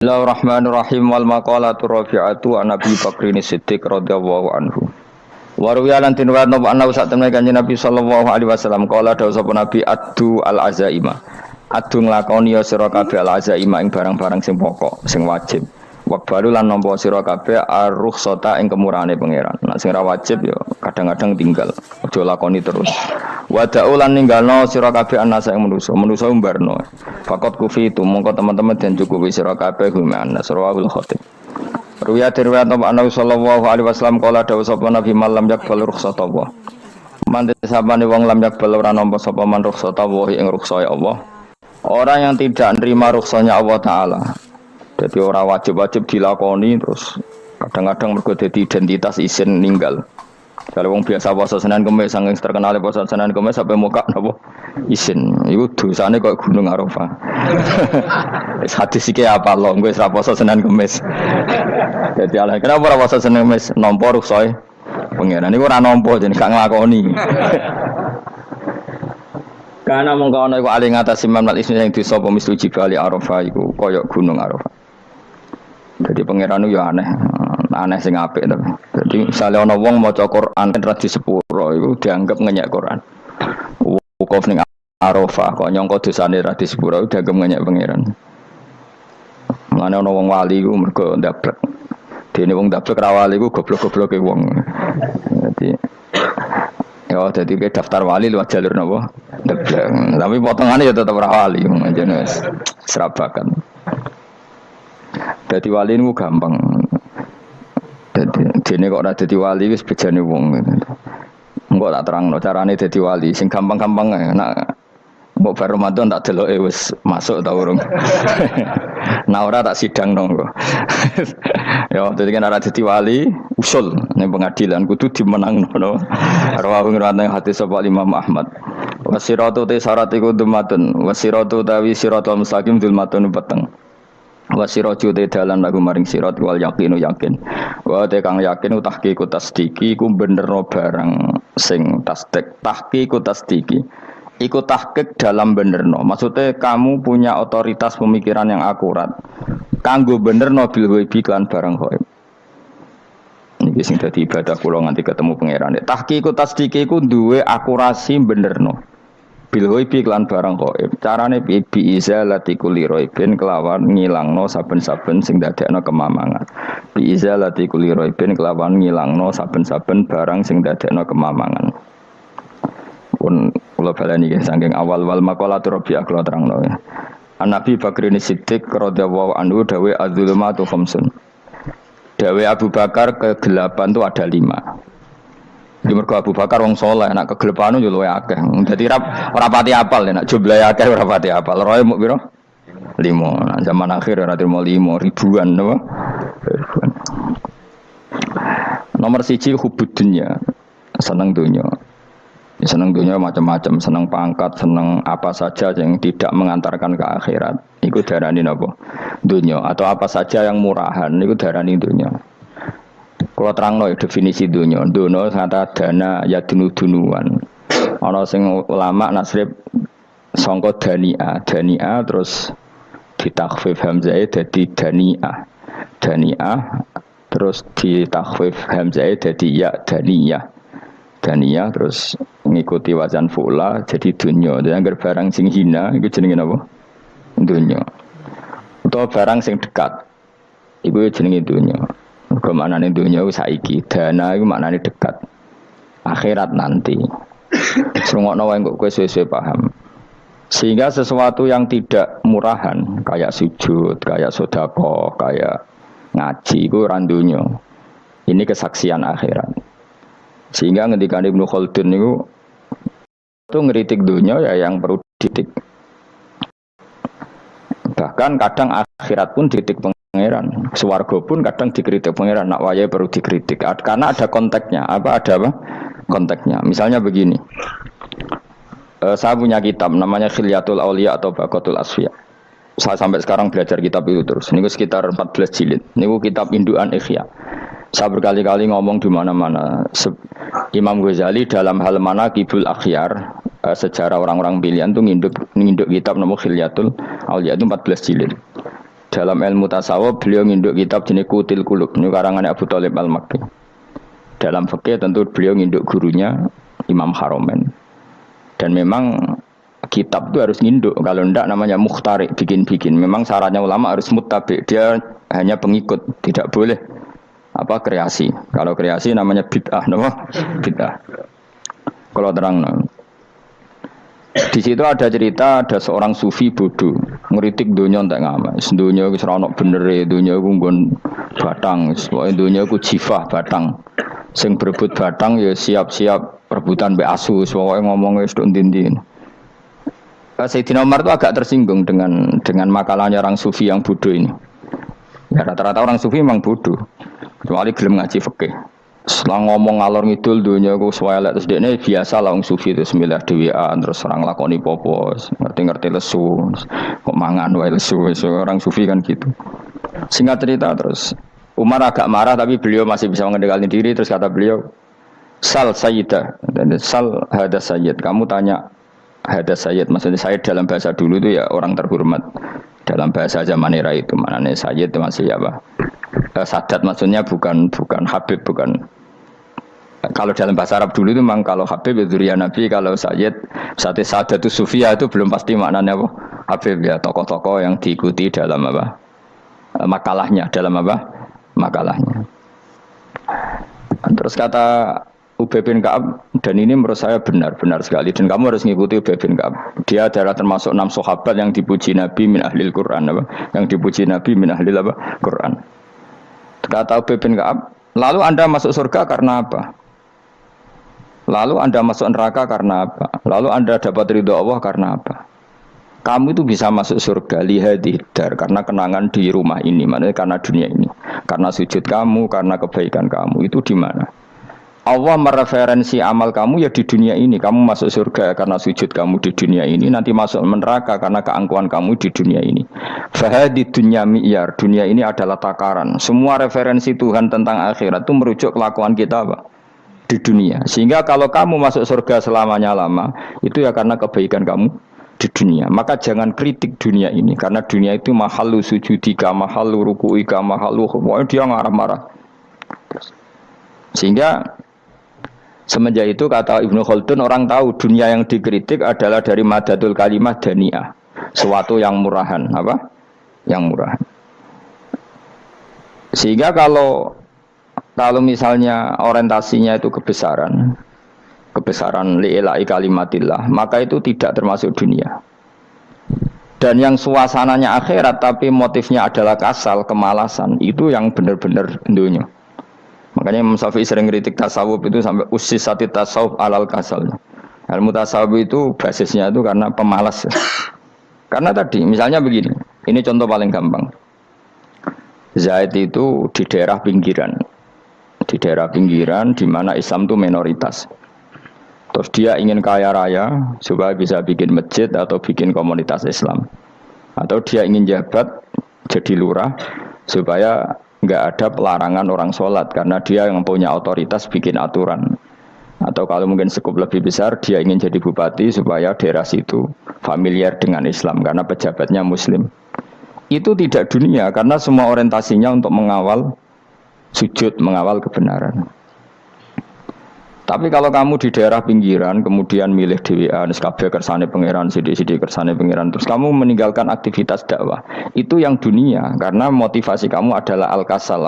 Bismillahirrahmanirrahim wal maqalatu rafi'atu an Abi Bakrin Siddiq radhiyallahu anhu. Wa ruwiya lan tinwa napa ana sak temne Kanjeng Nabi sallallahu alaihi wasallam kala dawuh sapa Nabi addu al azaima. Addu nglakoni ya sira kabeh al azaima ing barang-barang sing pokok, sing wajib. Waqbalu lan nampa sira kabeh ar-rukhsata ing kemurahane pangeran. Nek sing ora wajib ya kadang-kadang tinggal. Aja lakoni terus. Wada'u lan ninggalno sira kabeh anasa ing manusa umbarno. Fakot kufi itu mongko teman-teman den cukupi sira kabeh gumean Nasrawul Khatib. Ruya riwayat Nabi sallallahu alaihi wasallam kala dawuh sapa Nabi malam yakbal rukhsata Allah. Mande sabane wong lam yakbal ora nampa sapa man rukhsata Allah ing rukhsahe Allah. Orang yang tidak nerima rukhsahnya Allah taala. Jadi orang wajib-wajib dilakoni terus kadang-kadang mergo dadi identitas isin ninggal. Kalau wong biasa puasa Senin Kamis saking terkenal puasa Senin Kamis sampai muka napa isin. Iku dosane kok Gunung Arafah. Wis hadis iki apa lho wis ra puasa Senin Kamis. Dadi ala kenapa ora puasa Senin Kamis nampa ruksahe pengiran niku ora nampa jenenge gak nglakoni. Karena mongko ana iku ali ngatasi mamlat ismi sing disapa mislu jibali Arafah iku kaya Gunung Arafah. Jadi pangeran itu ya aneh sing apik to. Jadi misalnya ana wong maca Quran ra di sepuro iku dianggap ngenyek Quran. Wukuf ning Arafah kok nyangka dosane ra di sepuro dianggap ngenyek pangeran. Mane ana wong wali iku mergo ndablek. Dene wong ndablek ra wali iku goblok-gobloke wong. Jadi ke daftar wali lewat jalur napa? Ndablek. Tapi potongane ya tetep ra wali jenenge wis serabakan. Dadi wali niku gampang. Dene kok ora dadi wali wis bejane wong. Engko tak terangno carane dadi wali sing gampang-gampang ae. Nek mbok bar Ramadan tak deloke wis masuk ta urung. Nah ora tak sidangno engko. Ya dadi kan ora dadi wali usul ning pengadilan kudu dimenangno. Rawahu ngrawat hadis sapa Imam Ahmad. Wasiratu te syarat iku dumatun. Wasiratu tawi siratal mustaqim dulmatun peteng. Wasiraju te dalan lagu maring sirat wal yakinu yakin. Wa te kang yakin tahqiqu tasdiki iku benerno barang sing tasdik. Tahqiqu tasdiki iku tahqiq dalam benerno. Maksudnya kamu punya otoritas pemikiran yang akurat. Kanggo benerno bil ghaibi kan barang ghaib. Niki sing dadi ibadah kula nganti ketemu pangeran. Tahqiqu tasdiki iku duwe akurasi benerno. Bil ghaibi lan barang ghaib. Carane bi izalati kulli ghaibin kelawan ngilangno saben-saben sing dadekno kemamangan. Bi izalati kulli ghaibin kelawan ngilangno saben-saben barang sing dadekno kemamangan. Pun kula baleni nggih saking awal wal maqalatu rabi'ah kula terangno ya. An-Nabi Bakrin Siddiq radhiyallahu anhu dawe az-zulumatu khamsun. Dawe Abu Bakar kegelapan itu ada 5. Di mergo Abu Bakar wong saleh nek kegelapan yo luwe akeh. Dadi ora pati apal nek jumlahe akeh ora pati apal. Roe muk pira? 5. Nah, zaman akhir ora terima 5 ribuan napa? Ribuan. Nomor 1 hubud dunya. Seneng dunya. Seneng dunya macam-macam, seneng pangkat, seneng apa saja yang tidak mengantarkan ke akhirat. Iku darani napa? Dunya atau apa saja yang murahan niku darani dunya. Kalau terangno definisi dunia, dunia kata dana ya dunuan. Ana sing ulama nasrib sangka dania terus ditakhfif hamzah dadi dania terus ditakhfif hamzah dadi ya dania terus ngikuti wazan fu'la jadi dunya. Jadi anggar barang sing hina iku jenenge napa? Dunya. Utawa barang sing dekat iku jenenge dunya. Kemaknane dunia saiki, dana itu maknane dekat. Akhirat nanti. Srungokno wae kok kowe suwe-suwe paham. Sehingga sesuatu yang tidak murahan kayak sujud, kayak sedekah, kayak ngaji iku ora dunya. Ini kesaksian akhirat. Sehingga ngendika Ibnu Khaldun niku itu ngritik dunia ya yang perlu didik. Bahkan kadang akhirat pun didik pangeran, swarga pun kadang dikritik pangeran, nak wayahe perlu dikritik karena ada konteksnya. Ada konteksnya? Misalnya begini, saya punya kitab namanya Khilyatul Auliya atau Baqatul Asfiya. Saya sampai sekarang belajar kitab itu terus. Ini sekitar 14 jilid. Ini kitab indukan Ihya. Saya berkali-kali ngomong di mana-mana. Imam Ghazali dalam hal manaqibul akhyar, sejarah orang-orang pilihan itu nginduk kitab nama Khilyatul Auliya itu 14 jilid. Dalam ilmu tasawuf beliau nginduk kitab jenis Qutil Qulub, ini karangan Abu Thalib Al-Makki. Dalam fikih tentu beliau nginduk gurunya Imam Haromen. Dan memang kitab itu harus nginduk, kalau tidak namanya mukhtarik, bikin-bikin. Memang syaratnya ulama harus muttabi, dia hanya pengikut, tidak boleh kreasi. Kalau kreasi namanya bid'ah, bid'ah. Kalau terang, di situ ada cerita ada seorang sufi bodoh ngeritik dunia tak ngamal. Dunia wis ora ono benere, dunia ku nggon batang, pokoke dunia ku jifah batang. Sing berebut batang ya siap-siap rebutan mbek asu, pokoke ngomong wis tok ndi-ndi. Sayyidina Umar itu agak tersinggung dengan makalahnya orang sufi yang bodoh ini. Ya rata-rata orang sufi memang bodoh. Kecuali gelem ngaji fikih. Setelah ngomong ngalor ngidul dunia ku swelek terus dekne biasa lah wong sufi itu semilah dhewean terus orang lakoni popo, ngerti-ngerti lesu. Kok mangan wae lesu, orang sufi kan gitu. Singkat cerita terus Umar agak marah tapi beliau masih bisa mengendalikan diri terus kata beliau, "Sal sayyidah." Dan sal hada sayyid. Kamu tanya hada sayyid, maksudnya sayyid dalam bahasa dulu itu ya orang terhormat. Dalam bahasa zaman era itu maknanya sayyid itu masih apa? Sadat maksudnya bukan Habib, bukan. Kalau dalam bahasa Arab dulu itu memang kalau Habib itu ya Nabi, kalau Sayyid Sadat itu Sufia itu belum pasti maknanya apa? Habib ya, tokoh-tokoh yang diikuti dalam apa? Makalahnya, dalam apa? Makalahnya. Terus kata Ubay bin Ka'ab, dan ini menurut saya benar sekali, dan kamu harus mengikuti Ubay bin Ka'ab. Dia adalah termasuk 6 sahabat yang dipuji Nabi min ahlil Quran, apa? Yang dipuji Nabi min ahlil apa? Quran. Kata Ubay bin Ka'ab, lalu Anda masuk surga karena apa? Lalu Anda masuk neraka karena apa? Lalu Anda dapat ridho Allah karena apa? Kamu itu bisa masuk surga lihadidar karena kenangan di rumah ini, maksudnya karena dunia ini, karena sujud kamu, karena kebaikan kamu. Itu di mana? Allah mereferensi amal kamu ya di dunia ini. Kamu masuk surga karena sujud kamu di dunia ini. Nanti masuk neraka karena keangkuhan kamu di dunia ini. Fahadi dunya mi'yar. Dunia ini adalah takaran. Semua referensi Tuhan tentang akhirat itu merujuk kelakuan kita apa? Di dunia. Sehingga kalau kamu masuk surga selamanya lama, itu ya karena kebaikan kamu di dunia. Maka jangan kritik dunia ini. Karena dunia itu mahalu sujudika, mahalu ruku'ika, mahalu pokoknya dia marah-marah. Sehingga semenjak itu kata Ibnu Khaldun, orang tahu dunia yang dikritik adalah dari madatul kalimah daniyah, suatu yang murahan, apa? Yang murahan. Sehingga kalau misalnya orientasinya itu kebesaran li'ilai kalimatillah, maka itu tidak termasuk dunia. Dan yang suasananya akhirat tapi motifnya adalah kasal, kemalasan, itu yang benar-benar dunia. Makanya Imam Syafi'i sering kritik tasawuf itu sampai usisati tasawuf alal kasal. Ilmu tasawuf itu basisnya itu karena pemalas. Karena tadi misalnya begini, ini contoh paling gampang. Zaid itu di daerah pinggiran. Di daerah pinggiran di mana Islam itu minoritas. Terus dia ingin kaya raya supaya bisa bikin masjid atau bikin komunitas Islam. Atau dia ingin jabat jadi lurah supaya nggak ada pelarangan orang sholat karena dia yang punya otoritas bikin aturan. Atau kalau mungkin skup lebih besar dia ingin jadi bupati supaya daerah situ familiar dengan Islam karena pejabatnya Muslim. Itu tidak dunia karena semua orientasinya untuk mengawal sujud, mengawal kebenaran. Tapi kalau kamu di daerah pinggiran kemudian milih dhewean kabeh kersane pangeran sithik-sithik kersane pangeran terus kamu meninggalkan aktivitas dakwah, itu yang dunia karena motivasi kamu adalah al-kasal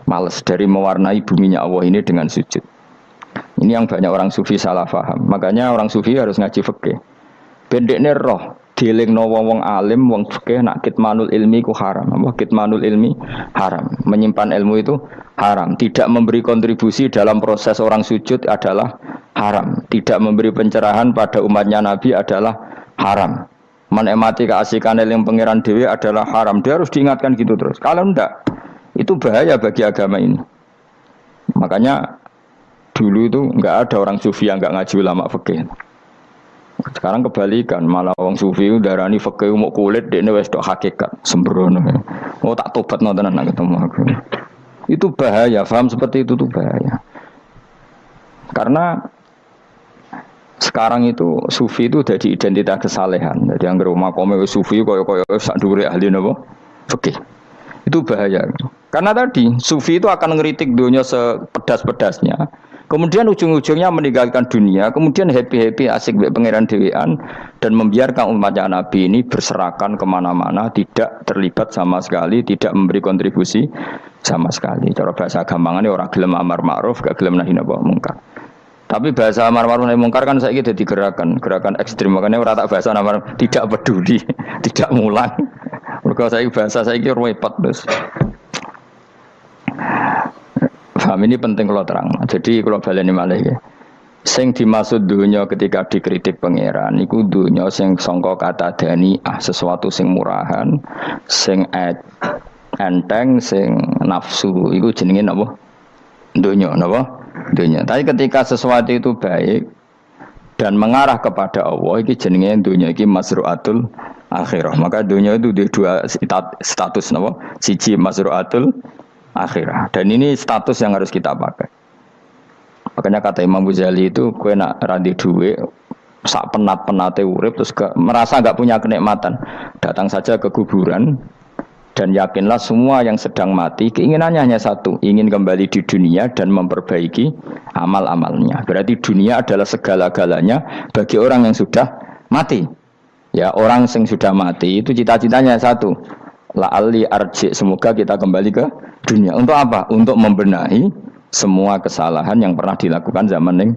malas dari mewarnai buminya Allah ini dengan sujud. Ini yang banyak orang sufi salah paham. Makanya orang sufi harus ngaji fikih. Bendekne roh dielingno wong alim wong fikih nak kitmanul ilmi ku haram. Kitmanul ilmi haram. Menyimpan ilmu itu haram. Tidak memberi kontribusi dalam proses orang sujud adalah haram. Tidak memberi pencerahan pada umatnya Nabi adalah haram. Menikmati keasikan eling pangeran dhewe adalah haram. Dia harus diingatkan gitu terus. Kalau enggak, itu bahaya bagi agama ini. Makanya dulu itu enggak ada orang sufi yang enggak ngaji ulama fikih. Sekarang kebalikan, malah wong sufi darani fikih mau kulit dekne wis tok hakikat sembrono. Oh tak tobat tenan nak ketemu aku. Itu bahaya, paham seperti itu tuh bahaya. Karena sekarang itu sufi itu jadi identitas kesalehan. Jadi yang rumah kome sufi koyo sak dhuwure ahli napa? fikih. Itu bahaya. Karena tadi sufi itu akan ngeritik dunia sepedas-pedasnya. Kemudian ujung-ujungnya meninggalkan dunia, kemudian happy-happy asik be pangeran dewean dan membiarkan umatnya Nabi ini berserakan kemana-mana, tidak terlibat sama sekali, tidak memberi kontribusi sama sekali. Cara bahasa gampangannya orang gelem amar ma'ruf, gak gelem nahi mungkar. Tapi bahasa amar ma'ruf nahi mungkar kan saiki dadi gerakan ekstrim, makanya ora tak bahasa amar tidak peduli, tidak mulang. Mergo saiki bahasa saiki repot terus. Paham, ini penting kalau terang. Jadi kalau baleni malih ya. Sing dimaksud dunya ketika dikritik pangeran iku dunya sing sangka kata dani'ah, sesuatu sing murahan, sing enteng, sing nafsu. Iku jenenge napa? Dunya napa? Dunya. Tapi ketika sesuatu itu baik dan mengarah kepada Allah, iki jenenge dunya iki masru'atul akhirah. Maka dunya itu di dua status napa? Siji masru'atul akhirah. Dan ini status yang harus kita pakai. Makanya kata Imam Ghazali itu, kue nak radi duwe, sak penat-penate urip terus merasa enggak punya kenikmatan, datang saja ke kuburan dan yakinlah semua yang sedang mati keinginannya hanya satu, ingin kembali di dunia dan memperbaiki amal-amalnya. Berarti dunia adalah segala-galanya bagi orang yang sudah mati. Ya, orang yang sudah mati itu cita-citanya satu. La'alli arji, semoga kita kembali ke dunia. Untuk apa? Untuk membenahi semua kesalahan yang pernah dilakukan zaman yang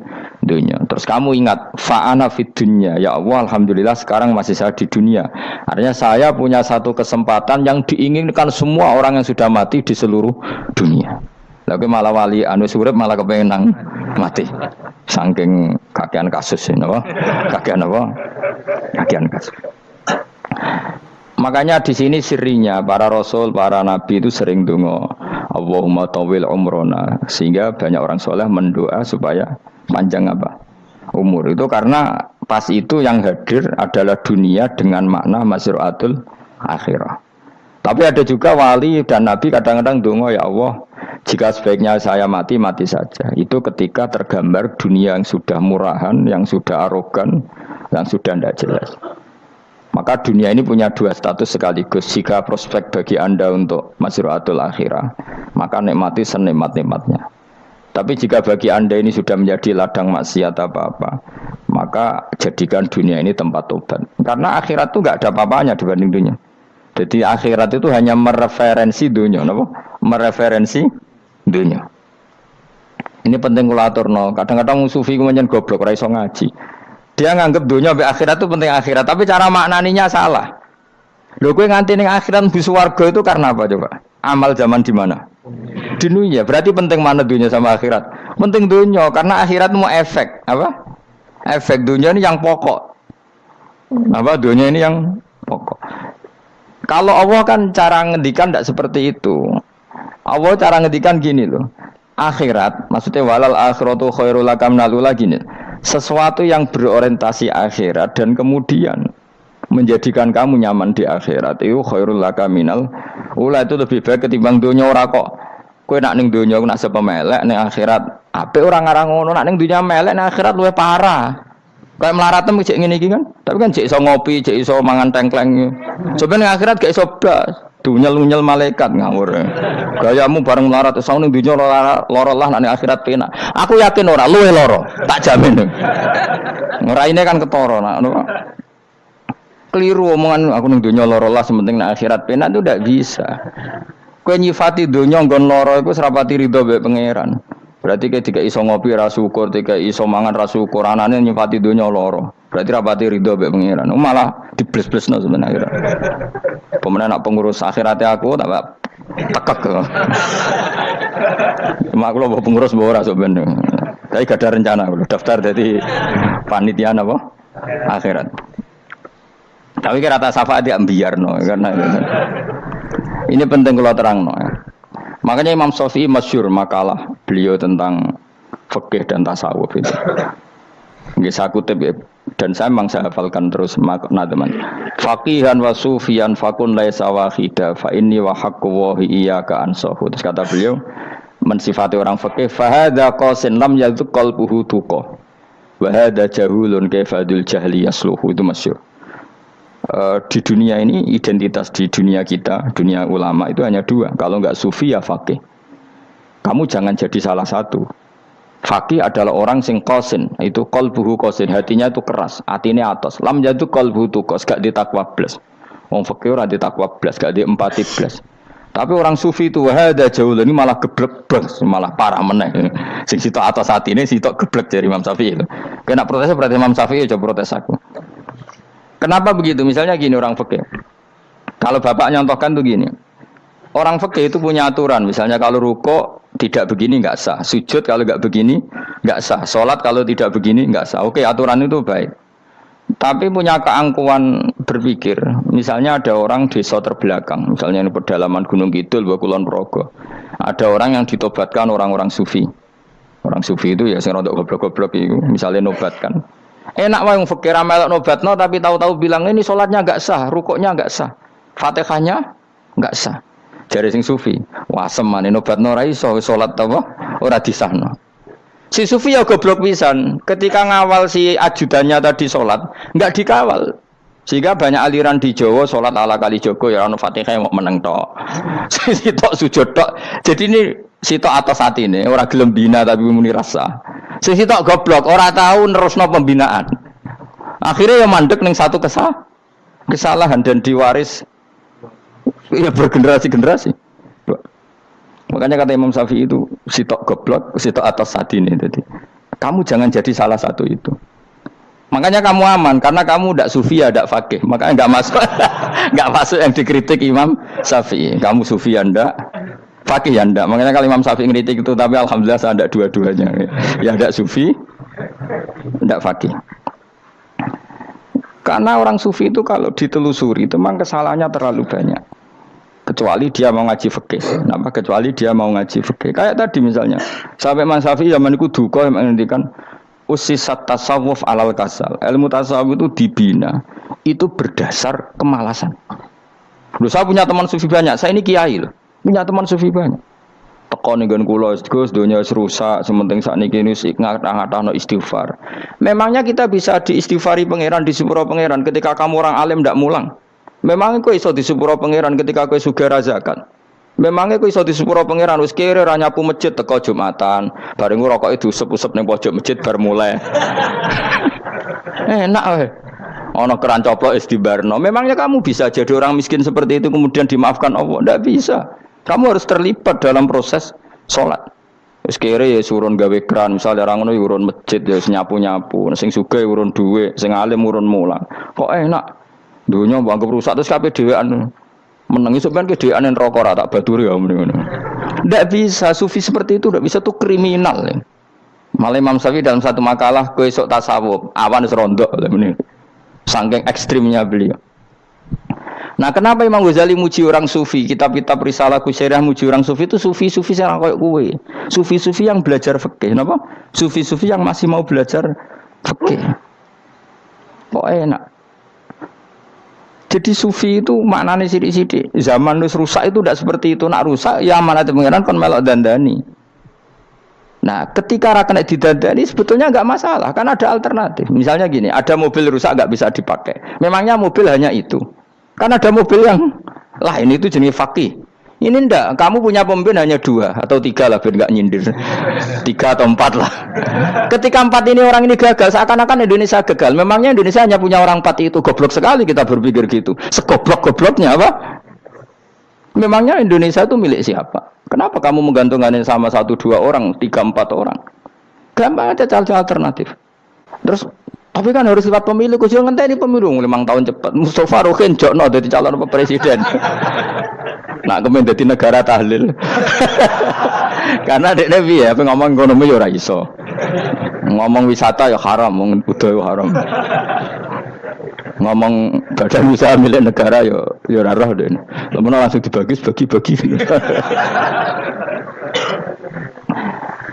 dunia. Terus kamu ingat, fa'ana fid dunya, ya Allah, alhamdulillah sekarang masih saya di dunia. Artinya saya punya satu kesempatan yang diinginkan semua orang yang sudah mati di seluruh dunia. Lalu malah wali anu surip malah kepengen nang mati. Saking kakean kasus ini, apa? Kakean apa? Kakean kasus. Makanya di sini sirinya para rasul, para nabi itu sering donga Allahumma tawil umrona, sehingga banyak orang soleh mendoa supaya panjang apa umur. Itu karena pas itu yang hadir adalah dunia dengan makna masru'atul akhirah. Tapi ada juga wali dan nabi kadang-kadang donga, ya Allah, jika sebaiknya saya mati, mati saja. Itu ketika tergambar dunia yang sudah murahan, yang sudah arogan, yang sudah tidak jelas. Maka dunia ini punya dua status sekaligus. Jika prospek bagi Anda untuk masru'atul akhirah, maka nikmati senikmat-nikmatnya. Tapi jika bagi Anda ini sudah menjadi ladang maksiat apa-apa, maka jadikan dunia ini tempat tobat. Karena akhirat itu enggak ada apa-apanya dibanding dunia. Jadi akhirat itu hanya mereferensi dunia, apa? Mereferensi dunia. Ini penting kula aturno. Kadang-kadang sufi ku menyen goblok ora iso ngaji. Dia nganggep dunia sampai akhirat itu penting akhirat, tapi cara maknaninya salah. Lho kowe nganti ning akhirat mlebu swarga itu karena apa coba? Amal zaman di mana? Di dunia. Berarti penting mana dunia sama akhirat? Penting dunia karena akhirat mau efek, apa? Efek dunia ini yang pokok. Apa dunia ini yang pokok. Kalau Allah kan cara ngendikan tidak seperti itu. Allah cara ngendikan gini loh. Akhirat, maksudnya walal akhiratu khairul lakam nalula gini. Sesuatu yang berorientasi akhirat dan kemudian menjadikan kamu nyaman di akhirat itu khairul laka minal ula, itu lebih baik ketimbang dunia. Ora kok kowe nak ning dunia nak sepemelek ning akhirat apik ora ngarang ngono, nak ning dunia melek ning akhirat luwih parah. Kayak melaratem cek ngene iki kan, tapi kan cek iso ngopi, cek iso mangan tengkleng. Coba ning akhirat gak iso blas, dunyel-nyel malaikat ngawur. Gayamu bareng melarat iso ning dunya lara lah, nek akhirat penak. Aku yakin ora luwih lara, tak jamin. Ngeraine kan ketara nak ngono. Keliru omongan aku ning dunya lara lah sementing nek akhirat penak itu ndak bisa. Kowe nyifati dunya nggon lara iku serapati ridho mbek pangeran. Berarti ketika iso ngopi ra syukur, ketika iso mangan ra syukur, anane nyifati dunya lara. Berarti rapati ridho mbek pangeran. Malah dibles-blesno sebenarnya. Pemenang nak pengurus akhirate aku tak tekek. Mak kula mbok pengurus mbok ora sok ben. Tapi gak ada rencana kula daftar dadi panitia apa? Akhirat. Tapi kira tak syafaat dia ambiarno karena ini penting kula terangno. Makanya Imam Syafi'i masyhur makalah beliau tentang fikih dan tasawuf itu. Nggih saya kutip ya, dan saya memang saya hafalkan terus makna teman. Faqihan wa sufiyan fakun laisa wahida fa inni wa haqqu wa iyyaka ansahu. Terus kata beliau mensifati orang fikih fa hadza qasin lam yadhuq qalbuhu tuqa. Wa hadza jahulun kaifadul jahli yasluhu, itu masyhur. Di dunia ini identitas di dunia kita, dunia ulama itu hanya dua. Kalau nggak sufi ya faqih. Kamu jangan jadi salah satu. Faqih adalah orang sing qasin, itu qalbuhu qasin, hatinya itu keras, hatinya atos. Lam jadu qalbuhu tuqas, gak ditakwa blas. Wong faqih ora ditakwa blas, gak diempati blas. Tapi orang sufi itu wahada jauh ini malah geblek blas, malah parah meneh. Sing sitok atos hatine sitok geblek dari Imam Syafi'i itu. Kena protes berarti Imam Syafi'i coba protes aku. Kenapa begitu? Misalnya gini orang fikih. Kalau bapak nyontohkan tuh gini. Orang fikih itu punya aturan. Misalnya kalau ruko tidak begini nggak sah. Sujud kalau nggak begini nggak sah. Sholat kalau tidak begini nggak sah. Oke, aturan itu baik. Tapi punya keangkuhan berpikir. Misalnya ada orang desa terbelakang. Misalnya di pedalaman Gunung Kidul, Kulon Progo. Ada orang yang ditobatkan orang-orang sufi. Orang sufi itu ya sing rodok goblok-goblok itu. Misalnya nobatkan. Enak wae wong fikih ra melok nobatno tapi tahu-tahu bilang ini sholatnya enggak sah, rukuknya enggak sah, Fatihahnya enggak sah. Jare sing sufi, wah semane nobatno ora iso salat apa ora disahno. Si sufi ya goblok pisan, ketika ngawal si ajudannya tadi salat, enggak dikawal. Sehingga banyak aliran di Jawa salat ala kali Jogo ya ono Fatihah mau meneng tok. Sitok sujud tok. Jadi ini sitok atas atine, ora gelem bina tapi muni rasa. Sing sitok goblok, ora tahu nerusno pembinaan. Akhirnya ya mandek ning satu kesalahan dan diwaris ya bergenerasi-generasi. Makanya kata Imam Syafi'i itu sitok goblok, sitok atas atine. Jadi kamu jangan jadi salah satu itu. Makanya kamu aman karena kamu tidak sufi ya tidak fakih. Makanya enggak masuk enggak masuk yang dikritik Imam Syafi'i. Kamu sufi ya ndak, fakih ya ndak. Makanya kalau Imam Syafi'i ngeritik itu, tapi alhamdulillah saya ndak dua-duanya. Ya ndak sufi, ndak fakih. Karena orang sufi itu kalau ditelusuri itu memang kesalahannya terlalu banyak. Kecuali dia mau ngaji fikih. Kenapa? Kecuali dia mau ngaji fikih. Kayak tadi misalnya, sampai Imam Syafi'i zaman itu duka yang menghentikan usisat tasawuf alal kasal. Ilmu tasawuf itu dibina itu berdasar kemalasan. Loh, saya punya teman sufi banyak. Saya ini kiai loh. Punya teman sufi banyak. Teko ning nggon kula Gus donya wis rusak, sementing sakniki wis ngatah-ngatahno istighfar. Memangnya kita bisa diistighfari pangeran, disepuro pangeran ketika kamu orang alim ndak mulang? Memangnya kowe iso disepuro pangeran ketika kowe sugih zakat? Memangnya kowe iso disepuro pangeran wis kere ra nyapu masjid teko Jumatan, bareng rokoke diusep-usep ning pojok masjid bar mulai. Enak wae. Ana keran coplok istibarno. Memangnya kamu bisa jadi orang miskin seperti itu kemudian dimaafkan Allah? Ndak bisa. Kamu harus terlibat dalam proses sholat. Wis kere ya urun gawe keran, misale ra ngono ya urun masjid ya nyapu-nyapu, sing sugih urun dhuwit, sing alim urun mulang. Kok enak. Dunya mbok anggap rusak terus kabeh dhewean. Menengi sampean ke dhewean neraka ra tak baturi ya ngono. Ndak bisa, sufi seperti itu ndak bisa, tuh kriminal. Ya. Malah Imam Syafi'i dalam satu makalah kowe esuk tasawuf, awan wis rondok ngene. Saking ekstrimnya beliau. Nah, kenapa Imam Ghazali muji orang sufi? Kitab-kitab Risalah Qusairiyah muji orang sufi itu sufi-sufi yang kayak kowe. Sufi-sufi yang belajar fikih, napa? Sufi-sufi yang masih mau belajar fikih. Kok enak. Jadi sufi itu maknanya sidik-sidik. Zaman wis rusak itu tidak seperti itu. Nak rusak ya amanat pengiran kon melok dandani. Nah, ketika ra kena didandani sebetulnya enggak masalah, kan ada alternatif. Misalnya gini, ada mobil rusak enggak bisa dipakai. Memangnya mobil hanya itu. Kan ada mobil yang lain itu jenis fakih. Ini enggak, kamu punya pemimpin hanya 2 atau 3 lah biar enggak nyindir. 3 atau 4 lah. Ketika 4 ini orang ini gagal, seakan-akan Indonesia gagal. Memangnya Indonesia hanya punya orang 4 itu. Goblok sekali kita berpikir gitu. Segoblok-gobloknya apa? Memangnya Indonesia itu milik siapa? Kenapa kamu menggantungkan sama 1-2 orang, 3-4 orang? Gampang aja cari alternatif. Terus tapi kan harus lewat pemilu, kok jangan ngenteni pemilu 5 tahun cepat. Mustafa Rokin jokno dadi calon presiden. Nak kemen dadi negara tahlil. Karena dekne piye apa ngomong ekonomi ya ora iso. Ngomong wisata ya haram, ngomong budaya haram. Ngomong badan usaha milik negara ya ora roh dene. Lamun langsung dibagi-bagi.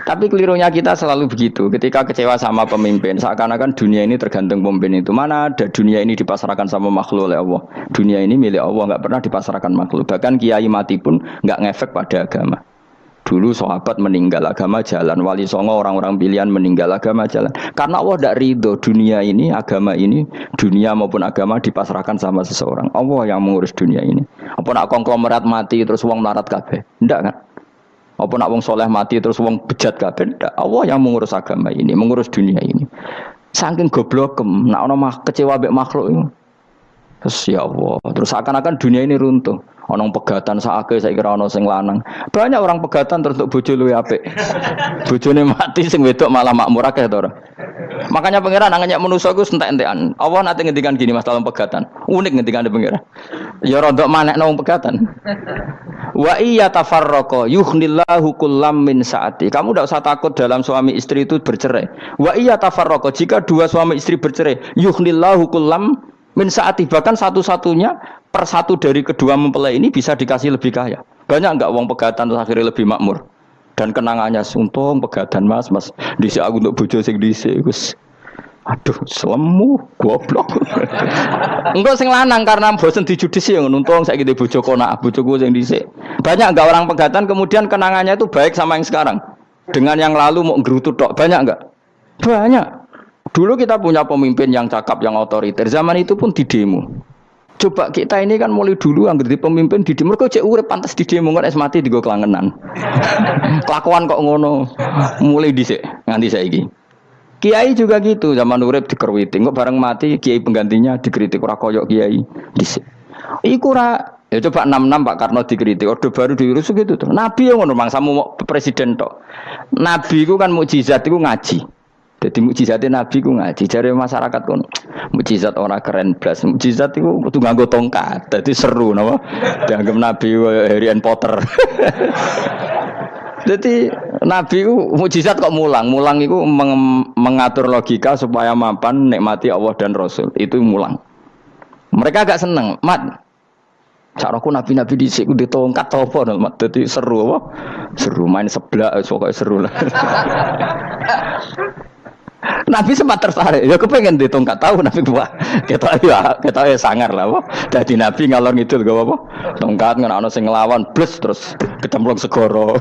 Tapi kelirunya kita selalu begitu. Ketika kecewa sama pemimpin, seakan-akan dunia ini tergantung pemimpin itu. Mana ada dunia ini dipasrahkan sama makhluk oleh Allah. Dunia ini milik Allah, enggak pernah dipasrahkan makhluk. Bahkan kiai mati pun enggak ngefek pada agama. Dulu sahabat meninggal agama jalan, wali songo orang-orang pilihan meninggal agama jalan. Karena Allah tidak ridho dunia ini, agama ini, dunia maupun agama dipasrahkan sama seseorang. Allah yang mengurus dunia ini. Apa nak konglomerat mati terus wong melarat kabeh? Tidak kan? Apa nak wong soleh mati terus wong bejat kabeh? Tidak. Allah yang mengurus agama ini, mengurus dunia ini. Saking goblokem, nak ono kecewa mbek makhluk ini. Terus ya Allah, terus seakan-akan dunia ini runtuh. Ono pegatan sakake saiki ora ono sing lanang. Banyak orang pegatan terus untuk bojo luwih apik. Bojone mati sing wedok malah makmur akeh to ora. Makanya pangeran nanya manusa iku entek-entekan. Allah nate ngendikan gini Mas dalam pegatan. Unik ngendikane pangeran. Ya rada manekno wong pegatan. Wa iya tafarraqa yughnillahu kullam min saati. Kamu tidak usah takut dalam suami istri itu bercerai. Wa iya tafarraqa jika dua suami istri bercerai, yughnillahu kullam min saati, bahkan satu-satunya per satu dari kedua mempelai ini bisa dikasih lebih kaya. Banyak enggak wong pegatan terus akhirnya lebih makmur. Dan kenangannya untung pegatan Mas dhisik aku untuk bojo sing dhisik wis aduh selemu goblok. Engko sing lanang karena bosen dijudisi ya untung saiki di bojo konak bojoku sing dhisik. Banyak enggak orang pegatan kemudian kenangannya itu baik sama yang sekarang. Dengan yang lalu mau nggerutu tok, banyak enggak? Banyak. Dulu kita punya pemimpin yang cakap, yang otoriter. Zaman itu pun di demo. Coba kita ini kan mulai dulu anggere pemimpin di demo. Mergo cek urip pantes di demo kok es mati digo kelangenan. Kelakuan kok ngono. Mulai dhisik nganti saiki. Kiai juga gitu, zaman urip dikerwiti. Kok bareng mati kiai penggantinya dikritik ora koyok kiai dhisik. Iku ora ya coba 66 Pak Karno dikritik. Orde baru diurus gitu tuh. Nabi yang ngono mangsamu presiden tok. Nabi iku kan mukjizat iku ngaji. Jadi mukjizatnya Nabi ku ngaji. Jare masyarakat kon mukjizat orang keren blas. Mukjizat itu kudu nganggo tongkat. Jadi seru napa? Dianggap Nabi Harry Potter. Jadi Nabi ku mukjizat kok mulang. Mulang itu mengatur logika supaya mapan nikmati Allah dan Rasul. Itu mulang. Mereka agak seneng. Mat, caraku nabi-nabi dhisik ku ditongkat apa mat. Dadi seru apa? Seru main seblak pokoke seru lah. Nabi sempat tertarik, ya kepengen ditongkat tahu Nabi gua. Kita ya sangar lah, wah. Jadi Nabi ngalor ngidul gak apa, tongkat nggak ono sing ngelawan, blus terus kecemplung segoro.